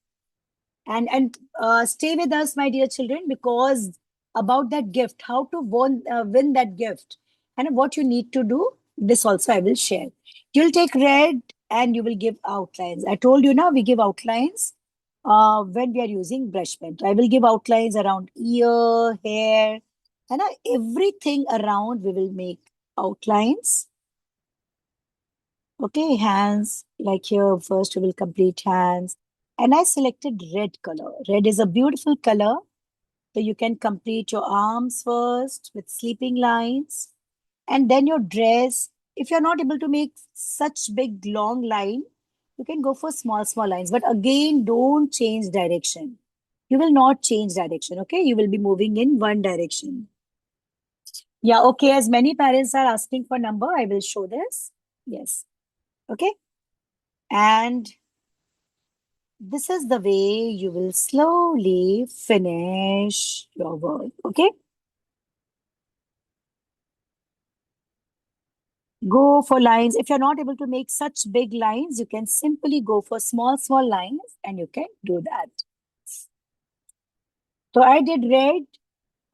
and stay with us, my dear children, because about that gift, how to win that gift, and what you need to do, this also I will share. You'll take red and you will give outlines. I told you now we give outlines when we are using brush pen. I will give outlines around ear, hair, and everything around we will make outlines. Okay, hands, like here, first we will complete hands. And I selected red color. Red is a beautiful color. So you can complete your arms first with sleeping lines. And then your dress. If you're not able to make such big long line, you can go for small, small lines. But again, don't change direction. You will not change direction, okay? You will be moving in one direction. Yeah, okay. As many parents are asking for number, I will show this. Yes. Okay. And this is the way you will slowly finish your work. Okay. Go for lines. If you're not able to make such big lines, you can simply go for small, small lines and you can do that. So I did red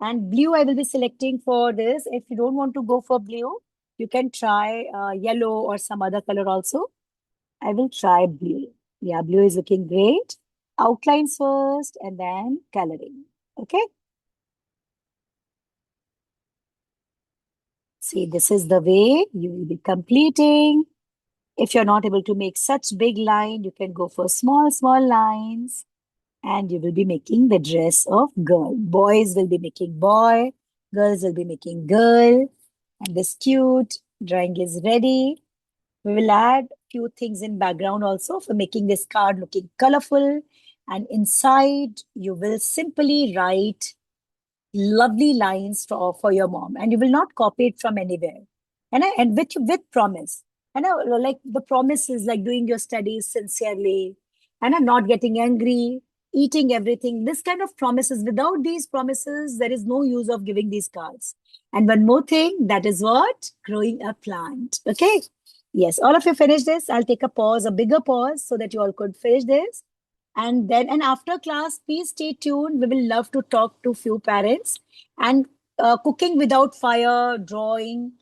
and blue. I will be selecting for this. If you don't want to go for blue, you can try yellow or some other color also. I will try blue. Yeah, blue is looking great. Outlines first and then coloring. Okay. See, this is the way you will be completing. If you're not able to make such big line, you can go for small, small lines and you will be making the dress of girl. Boys will be making boy, girls will be making girl. And this cute drawing is ready. We will add few things in background also for making this card looking colorful. And inside, you will simply write lovely lines for your mom, and you will not copy it from anywhere, and with promise. And like the promise is like doing your studies sincerely, and not getting angry, eating everything, this kind of promises. Without these promises, there is no use of giving these cards. And one more thing, that is what growing a plant. Okay. Yes, all of you finish this. I'll take a pause, a bigger pause, so that you all could finish this. And then, and after class, please stay tuned. We will love to talk to few parents. And cooking without fire, cooking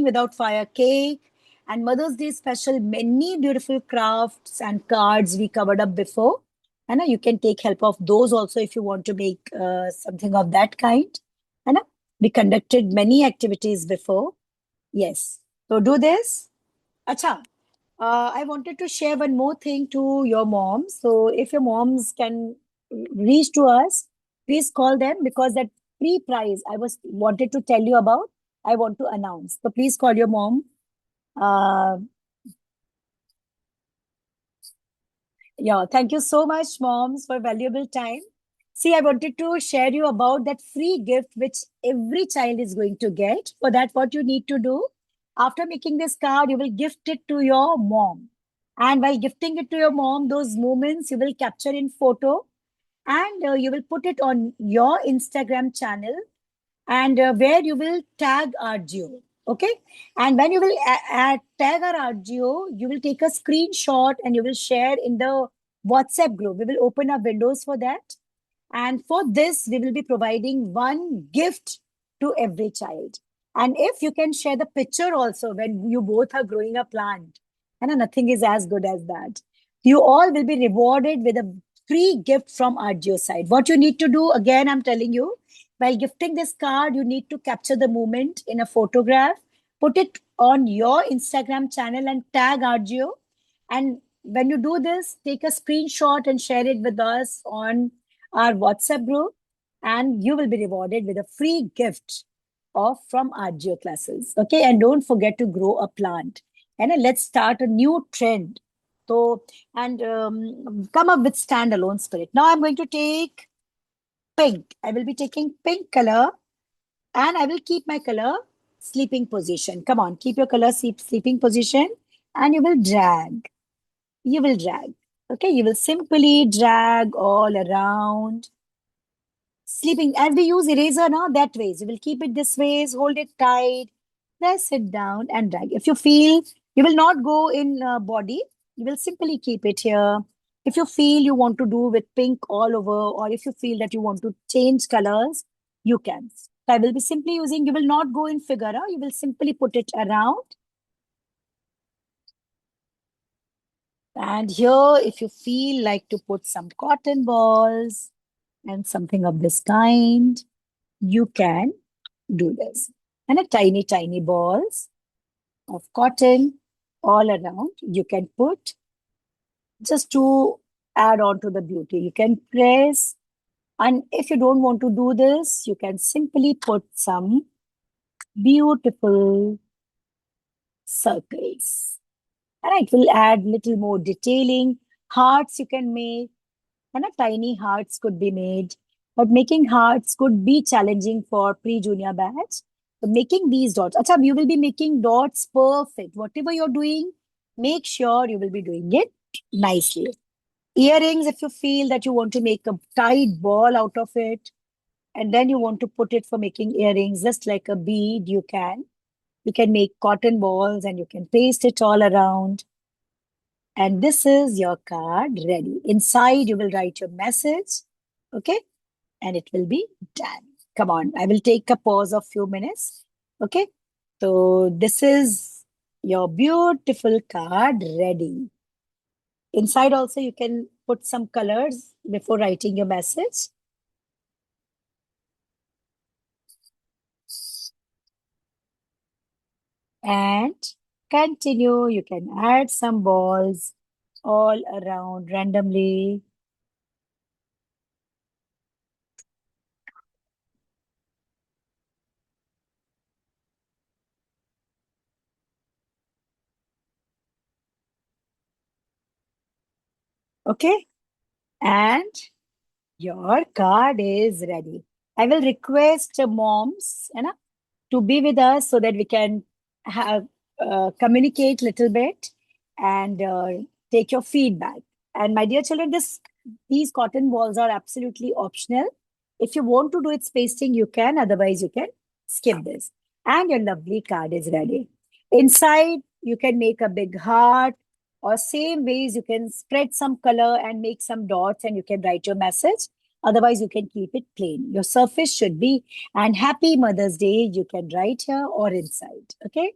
without fire cake, and Mother's Day special, many beautiful crafts and cards we covered up before. And you can take help of those also if you want to make something of that kind. And we conducted many activities before. Yes. So do this. Acha, I wanted to share one more thing to your moms. So if your moms can reach to us, please call them, because that free prize I was wanted to tell you about, I want to announce. So please call your mom. Uh, yeah, thank you so much, moms, for valuable time. See, I wanted to share you about that free gift which every child is going to get. For that, what you need to do, after making this card, you will gift it to your mom. And while gifting it to your mom, those moments you will capture in photo, and you will put it on your Instagram channel, and where you will tag RGO. Okay. And when you will tag our RGO, you will take a screenshot and you will share in the WhatsApp group. We will open up windows for that. And for this, we will be providing one gift to every child. And if you can share the picture also when you both are growing a plant, and nothing is as good as that. You all will be rewarded with a free gift from Argio side. What you need to do, again, I'm telling you, while gifting this card, you need to capture the moment in a photograph, put it on your Instagram channel and tag Argio. And when you do this, take a screenshot and share it with us on our WhatsApp group, and you will be rewarded with a free gift of from Argio classes. Okay, and don't forget to grow a plant. And let's start a new trend. So, and come up with standalone spirit. Now I'm going to take pink. I will be taking pink color, and I will keep my color sleeping position. Come on, keep your color sleeping position, and you will drag. You will drag. Okay, you will simply drag all around. Sleeping, and we use eraser now that ways. You will keep it this ways, hold it tight, press it down and drag. If you feel you will not go in body, you will simply keep it here. If you feel you want to do with pink all over, or if you feel that you want to change colors, you can. So I will be simply using, you will not go in figure, you will simply put it around. And here, if you feel like to put some cotton balls and something of this kind, you can do this. And a tiny, tiny balls of cotton all around. You can put just to add on to the beauty. You can press, and if you don't want to do this, you can simply put some beautiful circles. And it will add little more detailing. Hearts you can make, and a tiny hearts could be made. But making hearts could be challenging for pre-junior batch. So making these dots, Achha, you will be making dots perfect. Whatever you're doing, make sure you will be doing it nicely. Earrings, if you feel that you want to make a tight ball out of it, and then you want to put it for making earrings, just like a bead, you can. You can make cotton balls and you can paste it all around. And this is your card ready. Inside, you will write your message. Okay. And it will be done. Come on. I will take a pause of few minutes. Okay. So this is your beautiful card ready. Inside also, you can put some colors before writing your message. And continue. You can add some balls all around randomly. Okay. And your card is ready. I will request moms, to be with us so that we can have communicate little bit and take your feedback. And my dear children, these cotton balls are absolutely optional. If you want to do its pasting, you can. Otherwise, you can skip this. And your lovely card is ready. Inside, you can make a big heart, or same ways you can spread some color and make some dots and you can write your message. Otherwise, you can keep it plain. Your surface should be, and happy Mother's Day, you can write here or inside. Okay.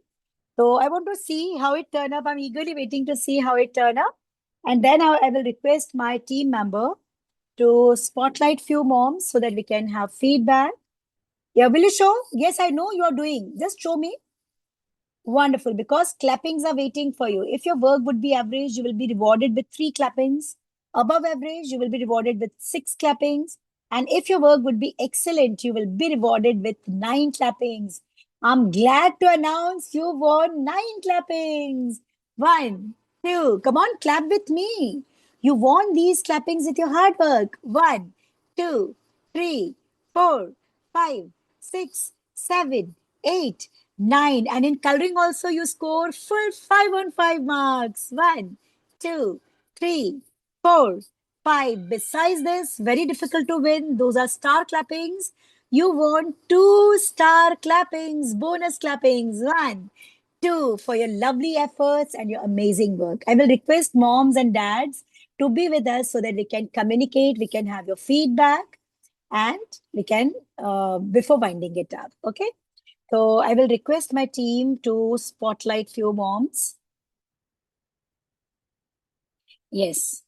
So I want to see how it turn up. I'm eagerly waiting to see how it turn up. And then I will request my team member to spotlight few moms so that we can have feedback. Yeah, will you show? Yes, I know you are doing. Just show me. Wonderful, because clappings are waiting for you. If your work would be average, you will be rewarded with 3 clappings. Above average, you will be rewarded with 6 clappings. And if your work would be excellent, you will be rewarded with 9 clappings. I'm glad to announce you won 9 clappings. One, two, come on, clap with me. You won these clappings with your hard work. One, two, three, four, five, six, seven, 8, 9. And in coloring also, you score full 5 on 5 marks. One, two, three, four, 5. Besides this, very difficult to win. Those are star clappings. You want 2 star clappings, bonus clappings. One, two, for your lovely efforts and your amazing work. I will request moms and dads to be with us so that we can communicate, we can have your feedback. and we can, before winding it up. Okay. So I will request my team to spotlight few moms. Yes.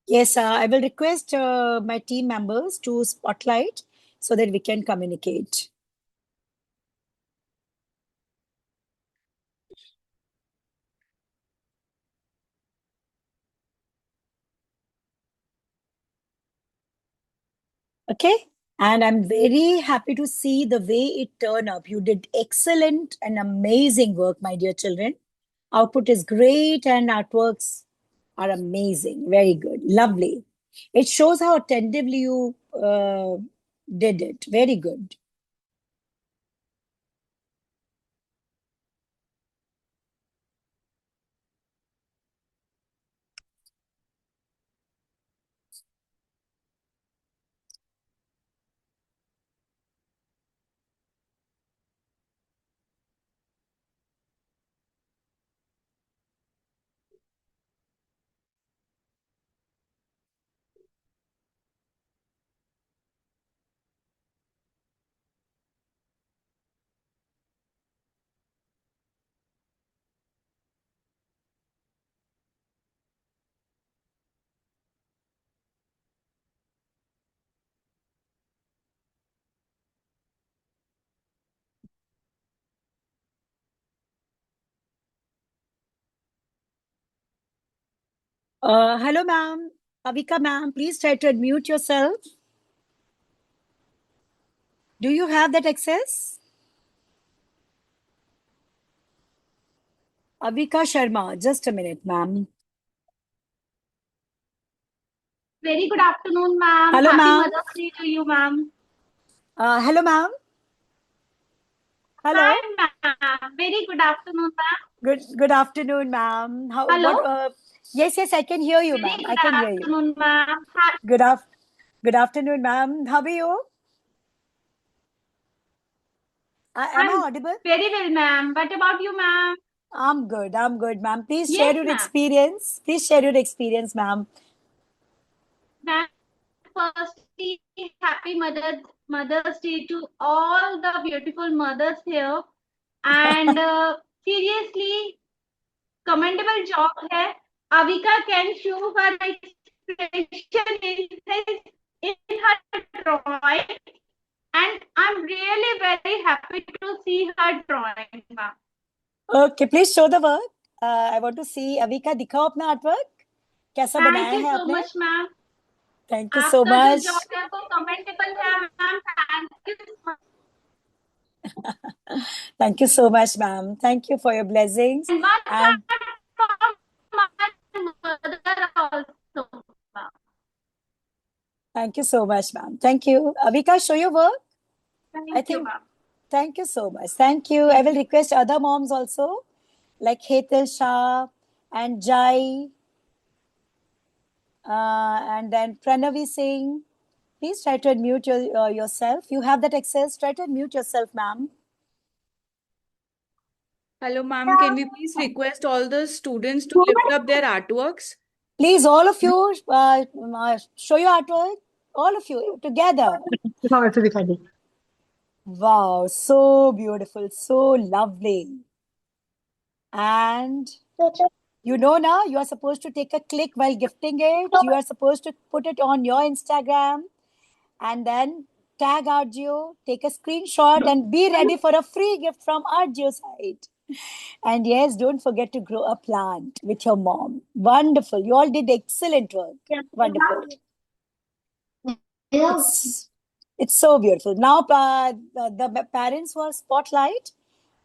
Yes, I will request my team members to spotlight so that we can communicate. Okay. And I'm very happy to see the way it turned up. You did excellent and amazing work, my dear children. Output is great and artworks are amazing. Very good. Lovely. It shows how attentively you did it. Very good. Hello, ma'am. Avika, ma'am, please try to unmute yourself. Do you have that access? Avika Sharma, just a minute, ma'am. Very good afternoon, ma'am. Hello, Happy ma'am. Mother's Day to you, ma'am. Hello, ma'am. Hello. Hi, ma'am. Very good afternoon, ma'am. Good afternoon, ma'am. Hello. Yes, I can hear you, Very ma'am. I good can hear you. afternoon, ma'am. Good af Good afternoon, ma'am. How are you? Am I I'm audible? very well, ma'am. What about you, ma'am? I'm good. I'm good, ma'am. Please share Yes, your ma'am. experience. Please share your experience, ma'am. Ma'am, firstly, happy Mother's Day to all the beautiful mothers here. And seriously, commendable job hai. Avika can show her expression in her drawing. And I'm really very happy to see her drawing, ma'am. Okay, please show the work. I want to see. Avika, दिखाओ अपना artwork. कैसा Thank बनाया you है so आपने? much, ma'am. Thank you so आपका जो much. Job है वो कमेंटेबल है, ma'am. Thank you so much. Thank you so much, ma'am. Thank you for your blessings. And one And card from my mother also, ma'am. thank you so much, ma'am. Thank you. Avika, show your work. I Thank you, think, ma'am. thank you so much. Thank you. I will request other moms also, like Hetal Shah and Jai, and then Pranavi Singh. Please try to unmute yourself. You have that access. Try to unmute yourself, ma'am. Hello, ma'am. Can we please request all the students to lift up their artworks? Please, all of you, show your artwork. All of you together. Wow, so beautiful, so lovely. And you know now, you are supposed to take a click while gifting it. You are supposed to put it on your Instagram and then tag Argio, take a screenshot, and be ready for a free gift from Argio site. And yes, don't forget to grow a plant with your mom. Wonderful. You all did excellent work. Wonderful. It's so beautiful. Now, the parents were spotlight.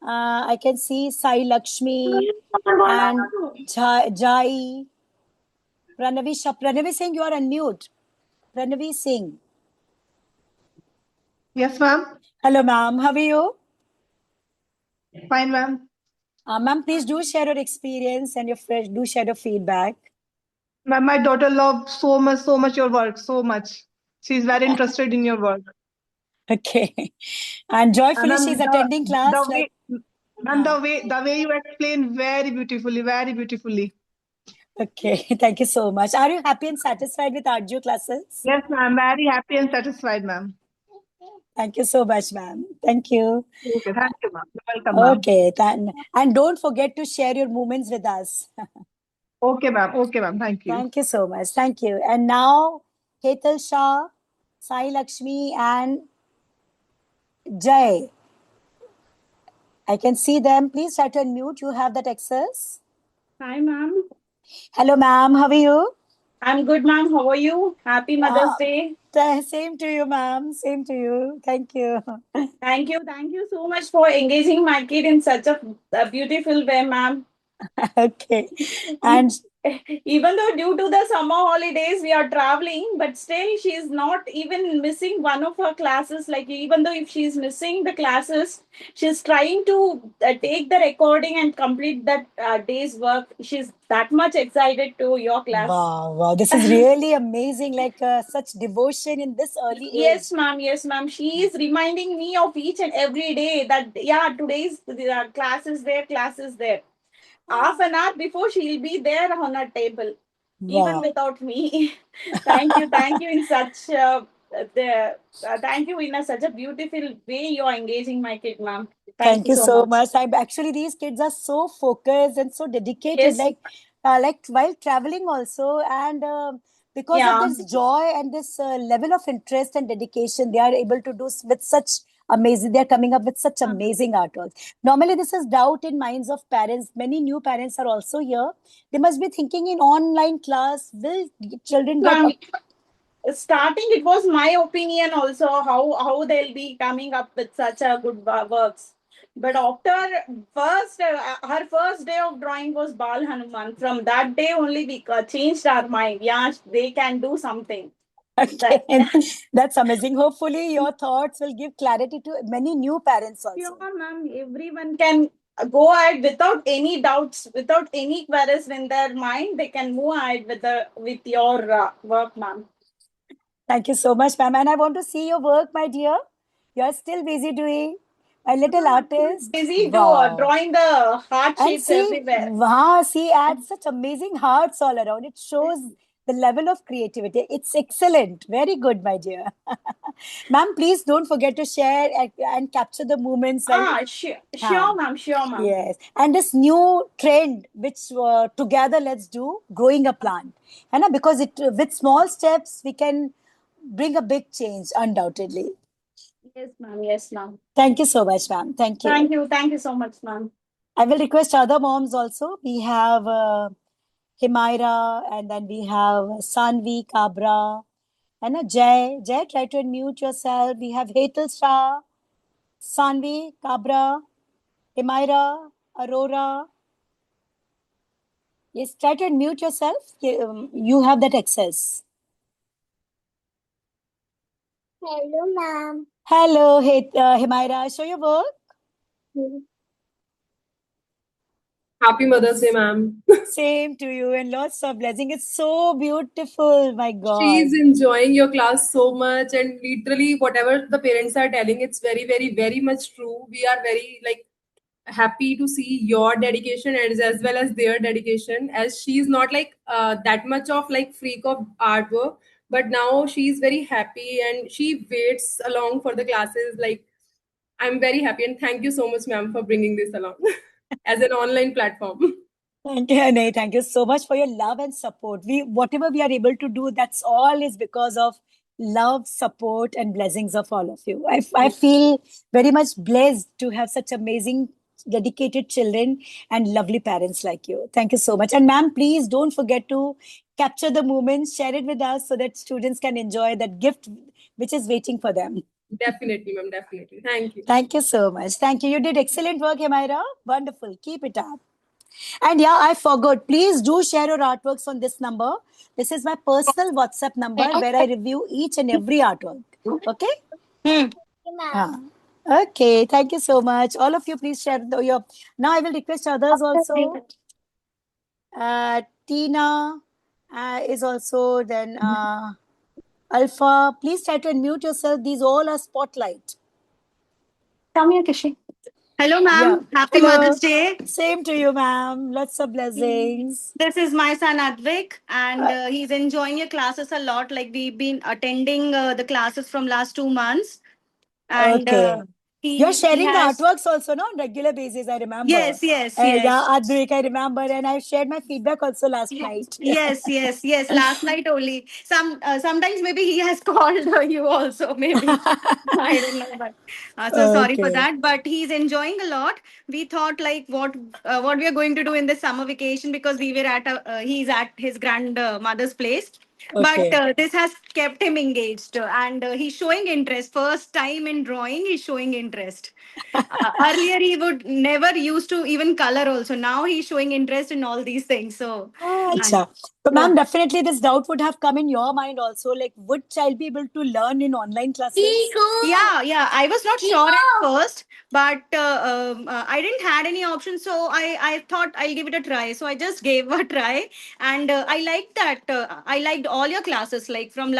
I can see Sai Lakshmi and Jai. Pranavi Singh, you are on mute. Pranavi Singh. Yes, ma'am. Hello, ma'am. How are you? Fine, ma'am. Ma'am, please do share your experience and do share your feedback. Ma'am, my daughter loves so much your work, so much. She's very interested in your work. Okay. And joyfully Ma'am, she's attending class the like. way And the way you explain very beautifully, very beautifully. Okay, thank you so much. Are you happy and satisfied with Arju classes? Yes, ma'am. Very happy and satisfied, ma'am. Thank you so much, ma'am. Thank you. Okay, thank you, ma'am. You're welcome, ma'am. Okay, and don't forget to share your moments with us. Okay, ma'am. Okay, ma'am. Thank you. Thank you so much. Thank you. And now, Hetal Shah, Sai Lakshmi, and Jay. I can see them. Please try to unmute. You have that access. Hi, ma'am. Hello, ma'am. How are you? I'm good, ma'am. How are you? Happy Mother's Day. Same to you, ma'am. Same to you. Thank you. Thank you. Thank you so much for engaging my kid in such a beautiful way, ma'am. Okay. And Even though due to the summer holidays we are traveling, but still she's not even missing one of her classes. Like, even though if she's missing the classes, she's trying to take the recording and complete that day's work. She's that much excited to your class. wow, this is really amazing. Like such devotion in this early age. Yes, ma'am. Yes, ma'am. She is reminding me of each and every day that, yeah, today's class is there, class is there. Half an hour before, she'll be there on her table, even Wow. without me. Thank you in such thank you in such a beautiful way. You are engaging my kid, ma'am. Thank you so so much. I'm actually, these kids are so focused and so dedicated, Yes. like while traveling also, and because of Yeah. this joy and this level of interest and dedication, they are able to do with such amazing. They are coming up with such amazing artworks. Normally, this is doubt in minds of parents. Many new parents are also here. They must be thinking in online class, will children get? Ma'am, starting, it was my opinion also how they'll be coming up with such a good works. But after her first day of drawing was Bal Hanuman. From that day only we changed our mind. Yeah, they can do something. Okay. That's amazing. Hopefully, your thoughts will give clarity to many new parents also. Sure, ma'am. Everyone can go ahead without any doubts, without any queries in their mind. They can move ahead with your work, ma'am. Thank you so much, ma'am. And I want to see your work, my dear. You're still busy doing my little artist. Busy Wow. drawing the heart And shapes see, everywhere. wow, see, adds such amazing hearts all around. It shows the level of creativity. It's excellent. Very good, my dear. Ma'am, please don't forget to share and capture the moments. Sure, ma'am. Sure, ma'am. Yes. And this new trend, which together let's do, growing a plant. And because it with small steps, we can bring a big change, undoubtedly. Yes, ma'am. Yes, ma'am. Thank you so much, ma'am. Thank you. Thank you. Thank you so much, ma'am. I will request other moms also. We have Himaira, and then we have Sanvi Kabra, and Jay. Jay, try to unmute yourself. We have Hetal Shah, Sanvi Kabra, Himaira, Aurora. Yes, try to unmute yourself. You have that access. Hello, ma'am. Hello, Himaira. Show your work. Happy Mother's Day, ma'am. Same to you, and lots of blessing. It's so beautiful. My God. She's enjoying your class so much, and literally, whatever the parents are telling, it's very, very, very much true. We are very happy to see your dedication as well as their dedication, as she's not that much of freak of artwork, but now she's very happy and she waits along for the classes. I'm very happy, and thank you so much, ma'am, for bringing this along as an online platform. Thank you, Anay. Thank you so much for your love and support. Whatever we are able to do, that's all is because of love, support, and blessings of all of you. I feel very much blessed to have such amazing, dedicated children and lovely parents like you. Thank you so much. And ma'am, please don't forget to capture the moments, share it with us so that students can enjoy that gift which is waiting for them. Definitely, ma'am. Definitely. Thank you. Thank you so much. Thank you. You did excellent work, Himaira. Wonderful. Keep it up. And yeah, I forgot. Please do share your artworks on this number. This is my personal WhatsApp number where I review each and every artwork. Okay? Ma'am. Okay. Thank you so much. All of you, please share your. Now I will request others also. Tina is also then. Alpha, please try to unmute yourself. These all are spotlight. Come here, Kishi. Hello, Yeah. ma'am. Happy Hello. Mother's Day. Same to you, ma'am. Lots of blessings. This is my son Advik, and he's enjoying your classes a lot. Like we've been attending the classes from last 2 months, and Okay. You're he sharing the has. artworks also, no? On regular basis, I remember. Yes, yes, Yeah, yes. Advik, I remember. And I shared my feedback also last night. Yes, yes, yes. Last night only. Sometimes maybe he has called you also. Maybe I don't know, but so sorry for Okay. that. But he's enjoying a lot. We thought like what we are going to do in the summer vacation, because we were at he's at his grandmother's place. But Okay. this has kept him engaged, and he's showing interest. First time in drawing, he's showing interest. Earlier, he would never used to even color also. Now he's showing interest in all these things. So, and Acha. But yeah. ma'am, definitely this doubt would have come in your mind also. Like, would child be able to learn in online classes? Yeah. I was not sure at first, but I didn't had any option, so I thought I'll give it a try. So I just gave a try, and I liked that. I liked all your classes. Like from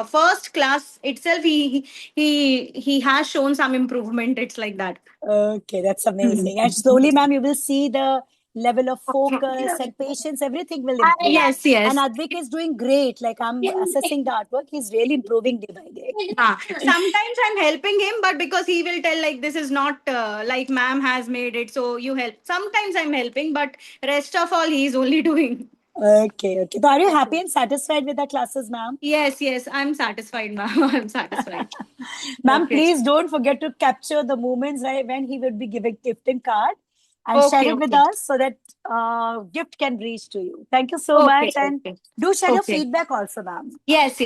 first class itself, he has shown some improvement. It's like that. Okay, that's amazing. And slowly, ma'am, you will see the level of focus and patience, everything will improve. Yes, And yes. Advik is doing great. Like, I'm assessing the artwork. He's really improving day by day. Sometimes I'm helping him, but because he will tell like this is not like ma'am has made it, so you help. Sometimes I'm helping, but rest of all he's only doing. Okay. So are you happy and satisfied with the classes, ma'am? Yes, I'm satisfied, ma'am. I'm satisfied. Ma'am, Okay. please don't forget to capture the moments when he would be giving gifting card and share it with Okay. us so that gift can reach to you. Thank you so Okay, much. And okay. do share your Okay. feedback also, ma'am. Yes.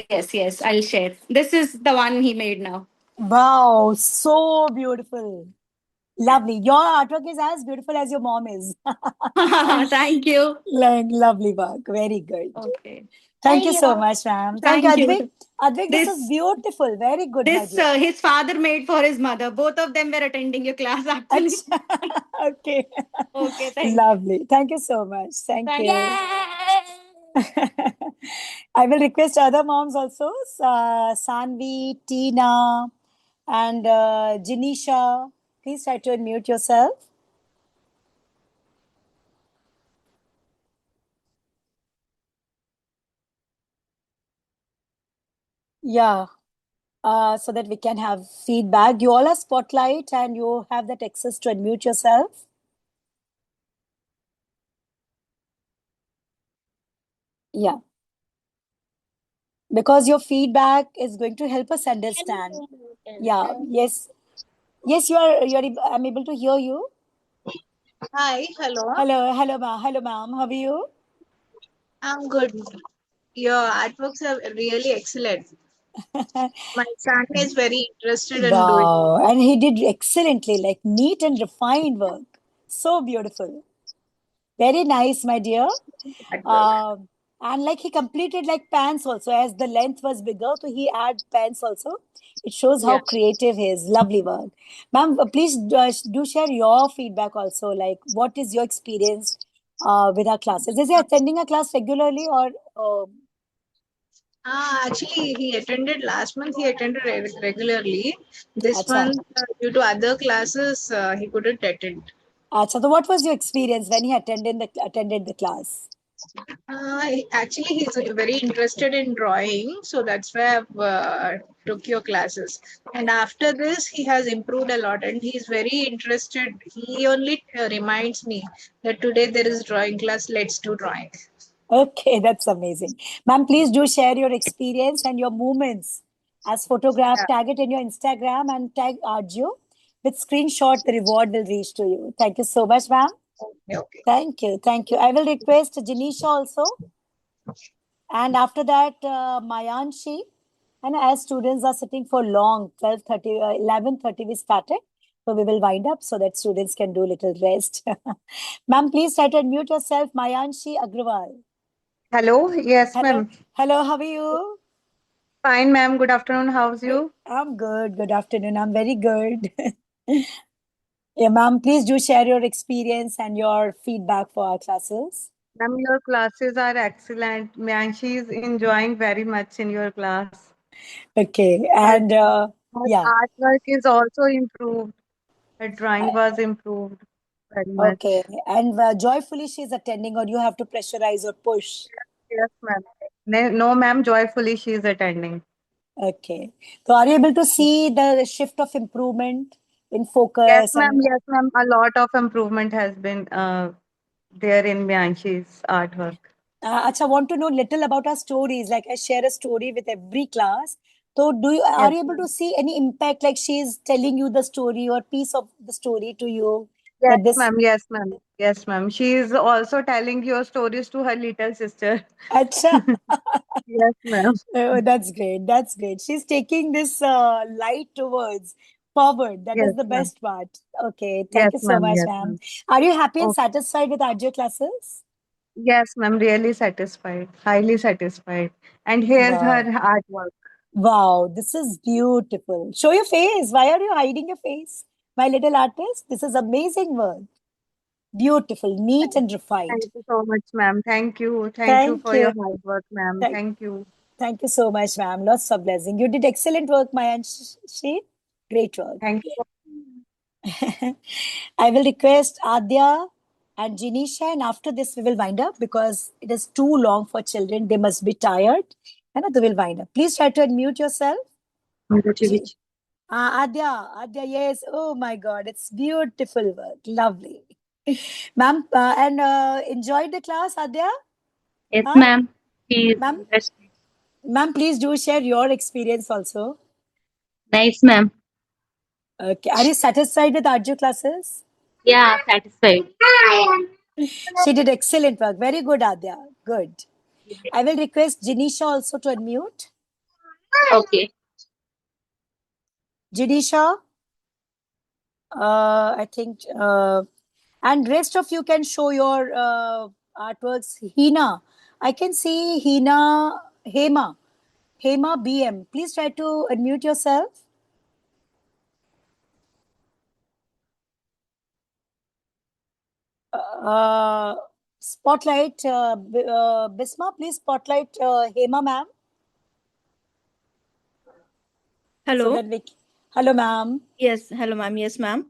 I'll share. This is the one he made now. Wow, so beautiful. Lovely. Your artwork is as beautiful as your mom is. Thank you. Like, lovely work. Very good. Okay. Thank you so much, ma'am. Thank you, Thank Advik. you. Advik, this is This beautiful. Very good, my this dear. his father made for his mother. Both of them were attending your class actually. Acha. Okay. Okay, thank you. Lovely. Thank you so much. Thank Thank you. I will request other moms also, Sanvi, Tina, and Janisha. Please try to unmute yourself. Yeah, so that we can have feedback. You all are spotlight and you have that access to unmute yourself. Yeah, because your feedback is going to help us understand. Yeah, yes. Yes, I'm able to hear you. Hi, hello. Hello, ma'am. How are you? I'm good. Your artworks are really excellent. My son is very interested in doing Wow, and he did excellently, like neat and refined work. So beautiful. Very nice, my dear. artwork. And like he completed like pants also, as the length was bigger, so he add pants also. It shows how Yeah. creative he is. Lovely work. Ma'am, please do share your feedback also. Like, what is your experience with our classes? Is he attending a class regularly or? Actually, he attended last month. He attended regularly. This Acha. month, due to other classes, he couldn't attend. Acha. So, what was your experience when he attended the class? Actually, he's very interested in drawing, so that's why I've took your classes. And after this, he has improved a lot, and he's very interested. He only reminds me that today there is drawing class. Let's do drawing. Okay, that's amazing. Ma'am, please do share your experience and your moments as photograph. Yeah. Tag it in your Instagram and tag Arju. With screenshot, the reward will reach to you. Thank you so much, ma'am. Okay. Thank you. Thank you. I will request Janisha also. And after that, Mayanshi. And as students are sitting for long, 12:30, 11:30 we started. So we will wind up so that students can do little rest. Ma'am, please try to unmute yourself. Mayanshi Agrawal. Hello, yes, Hello. ma'am. Hello, how are you? Fine, ma'am. Good afternoon. How's you? I'm good. Good afternoon. I'm very good. Yeah, ma'am, please do share your experience and your feedback for our classes. Ma'am, your classes are excellent. Myanshi is enjoying very much in your class. Okay. Her, And her yeah. artwork is also improved. Her drawing was improved very much. Okay. And joyfully she's attending, or you have to pressurize or push? Yes, ma'am. No, ma'am, joyfully she is attending. Okay. So are you able to see the shift of improvement in Yes, focus ma'am. and Yes, ma'am. A lot of improvement has been there in Myanshi's artwork. Acha, want to know little about our stories. Like I share a story with every class. So are Yes, you able ma'am. to see any impact, like she's telling you the story or piece of the story to you? Yes, That this ma'am. Yes, ma'am. Yes, ma'am. She is also telling your stories to her little sister. Acha. Yes, ma'am. Oh, that's great. That's great. She's taking this light towards forward. That Yes, is the ma'am. best part. Okay. Yes, Thank you so ma'am. much, Yes, ma'am. ma'am. Are you happy and Okay. satisfied with RJ classes? Yes, ma'am. Really satisfied. Highly satisfied. And here's her Wow. artwork. Wow. This is beautiful. Show your face. Why are you hiding your face, my little artist? This is amazing work. Beautiful, neat and refined. Thank you so much, ma'am. Thank you. Thank you Thank for your you. hard work, ma'am. Thank, Thank you. thank you so much, ma'am. Lots of blessing. You did excellent work, Mayanshi. Great work. Thank you. I will request Adya and Jinisha, and after this we will wind up because it is too long for children. They must be tired, and they will wind up. Please try to unmute yourself. Ji- Adya, yes. Oh my God, it's beautiful work. Lovely. Ma'am, and enjoyed the class, Adya? Yes, Huh? ma'am. She is Ma'am, interested. ma'am, please do share your experience also. Nice, ma'am. Okay. Are you satisfied with Arju classes? Yeah, satisfied. She did excellent work. Very good, Adya. Good. I will request Jinisha also to unmute. Okay. Jinisha, I think, and rest of you can show your artworks. Hina, I can see Hema BM. Please try to unmute yourself. Uh, spotlight, Bisma, please spotlight Hema ma'am. So Hello. that we. Hello, ma'am. Yes. Hello, ma'am. Yes, ma'am.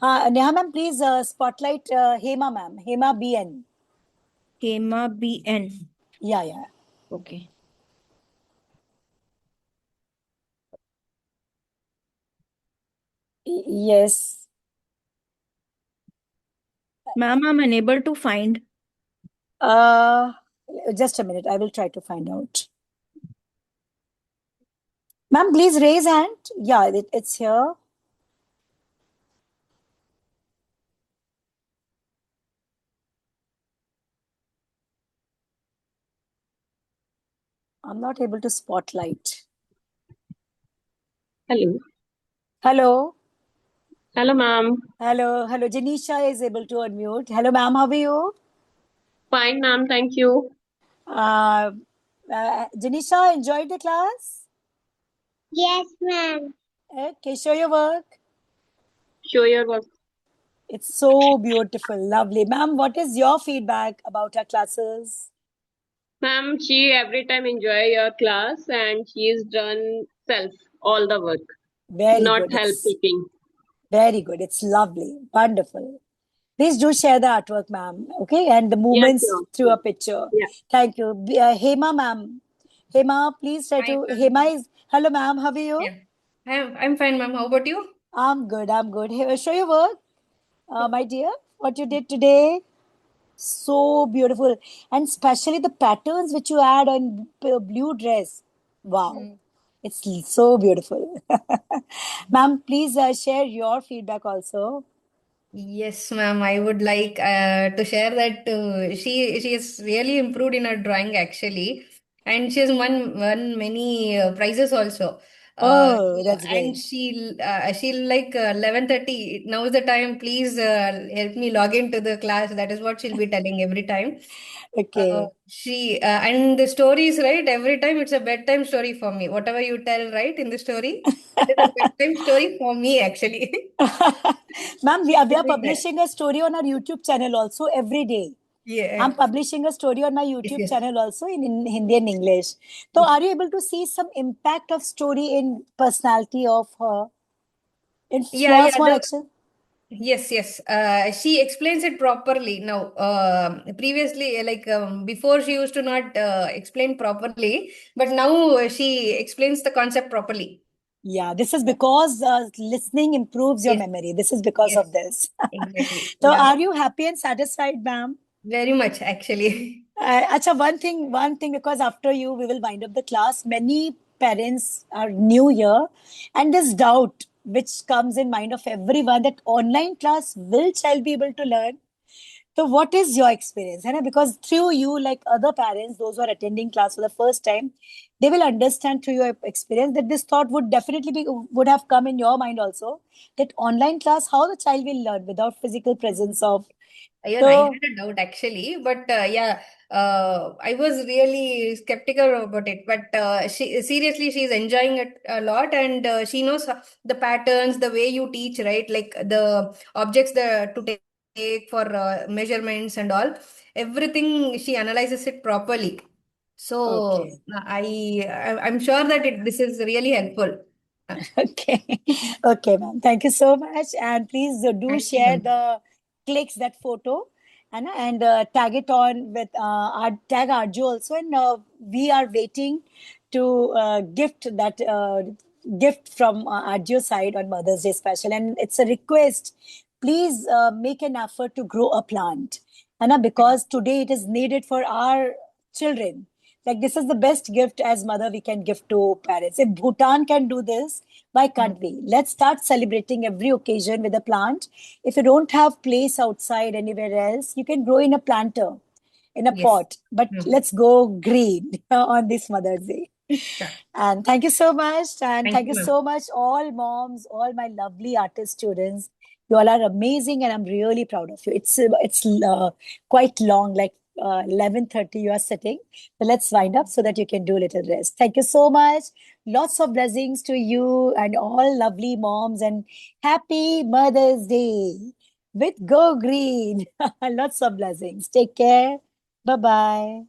Neha ma'am, please spotlight Hema ma'am. Hema BN. Hema BN. Yeah. Okay. Yes. Ma'am, I'm unable to find. Just a minute. I will try to find out. Ma'am, please raise hand. Yeah, it's here. I'm not able to spotlight. Hello. Hello. Hello, ma'am. Hello. Janisha is able to unmute. Hello, ma'am. How are you? Fine, ma'am. Thank you. Janisha, enjoyed the class? Yes, ma'am. Okay, show your work. Show your work. It's so beautiful. Lovely. Ma'am, what is your feedback about our classes? Ma'am, she every time enjoy your class and she is done self all the work, Very not good. help It's taking. very good. It's lovely. Wonderful. Please do share the artwork, ma'am. Okay, and the Yeah, movements sure, through sure. a picture. Yeah. Thank you. Hema, ma'am. Hema, please try Hi, to. ma'am. Hema is. Hello, ma'am. How are you? Yeah. I'm fine, ma'am. How about you? I'm good. Hey, show your work, my dear. What you did today. So beautiful. And especially the patterns which you add on blue dress. Wow. Mm. It's so beautiful. Ma'am, please share your feedback also. Yes, ma'am. I would like to share that she has really improved in her drawing actually, and she has won many prizes also. Oh, that's And great. she'll like 11:30. Now is the time. Please help me log into the class. That is what she'll be telling every time. Okay. She and the stories, right? Every time it's a bedtime story for me. Whatever you tell, right, in the story, that is a bedtime story for me actually. Ma'am, we are Every time. publishing a story on our YouTube channel also every day. I'm Yeah. publishing a story on my Yes, YouTube yes. channel also in Hindi and English. So, are you able to see some impact of story in personality of her in Yeah, small, yeah. small action? Yes, yes. She explains it properly now. Previously, before, she used to not explain properly, but now she explains the concept properly. Yeah, this is because listening improves your Yes, memory. This is because yes, of this. exactly. So, Yeah, are you happy and satisfied, ma'am? very much actually. Acha, one thing, because after you, we will wind up the class. Many parents are new here, and this doubt which comes in mind of everyone that online class will child be able to learn. So, what is your experience? है ना? Because through you, like other parents, those who are attending class for the first time, they will understand through your experience that this thought would definitely be would have come in your mind also that online class, how the child will learn without physical presence of. Even I So, had a doubt actually, but yeah, I was really skeptical about it. But she seriously, she's enjoying it a lot, and she knows the patterns, the way you teach, right? Like the objects to take for measurements and all. Everything she analyzes it properly. So okay. I'm sure that this is really helpful. Okay. Okay, ma'am. Thank you so much. And please do Thank you, share ma'am. the clicks that photo and tag it on with tag Arju also. And we are waiting to gift that gift from Arju side on Mother's Day special. And it's a request. Please make an effort to grow a plant. Because today it is needed for our children. Like this is the best gift as mother we can give to parents. If Bhutan can do this, why can't we? Let's start celebrating every occasion with a plant. If you don't have place outside anywhere else, you can grow in a planter, in a Yes. pot. But Mhm. let's go green on this Mother's Day. Sure. And thank you so much. And Thank thank you, you ma'am. so much, all moms, all my lovely artist students. You all are amazing, and I'm really proud of you. It's quite long, like 11:30. You are sitting, so let's wind up so that you can do a little rest. Thank you so much. Lots of blessings to you and all lovely moms, and happy Mother's Day with Go Green. Lots of blessings. Take care. Bye bye.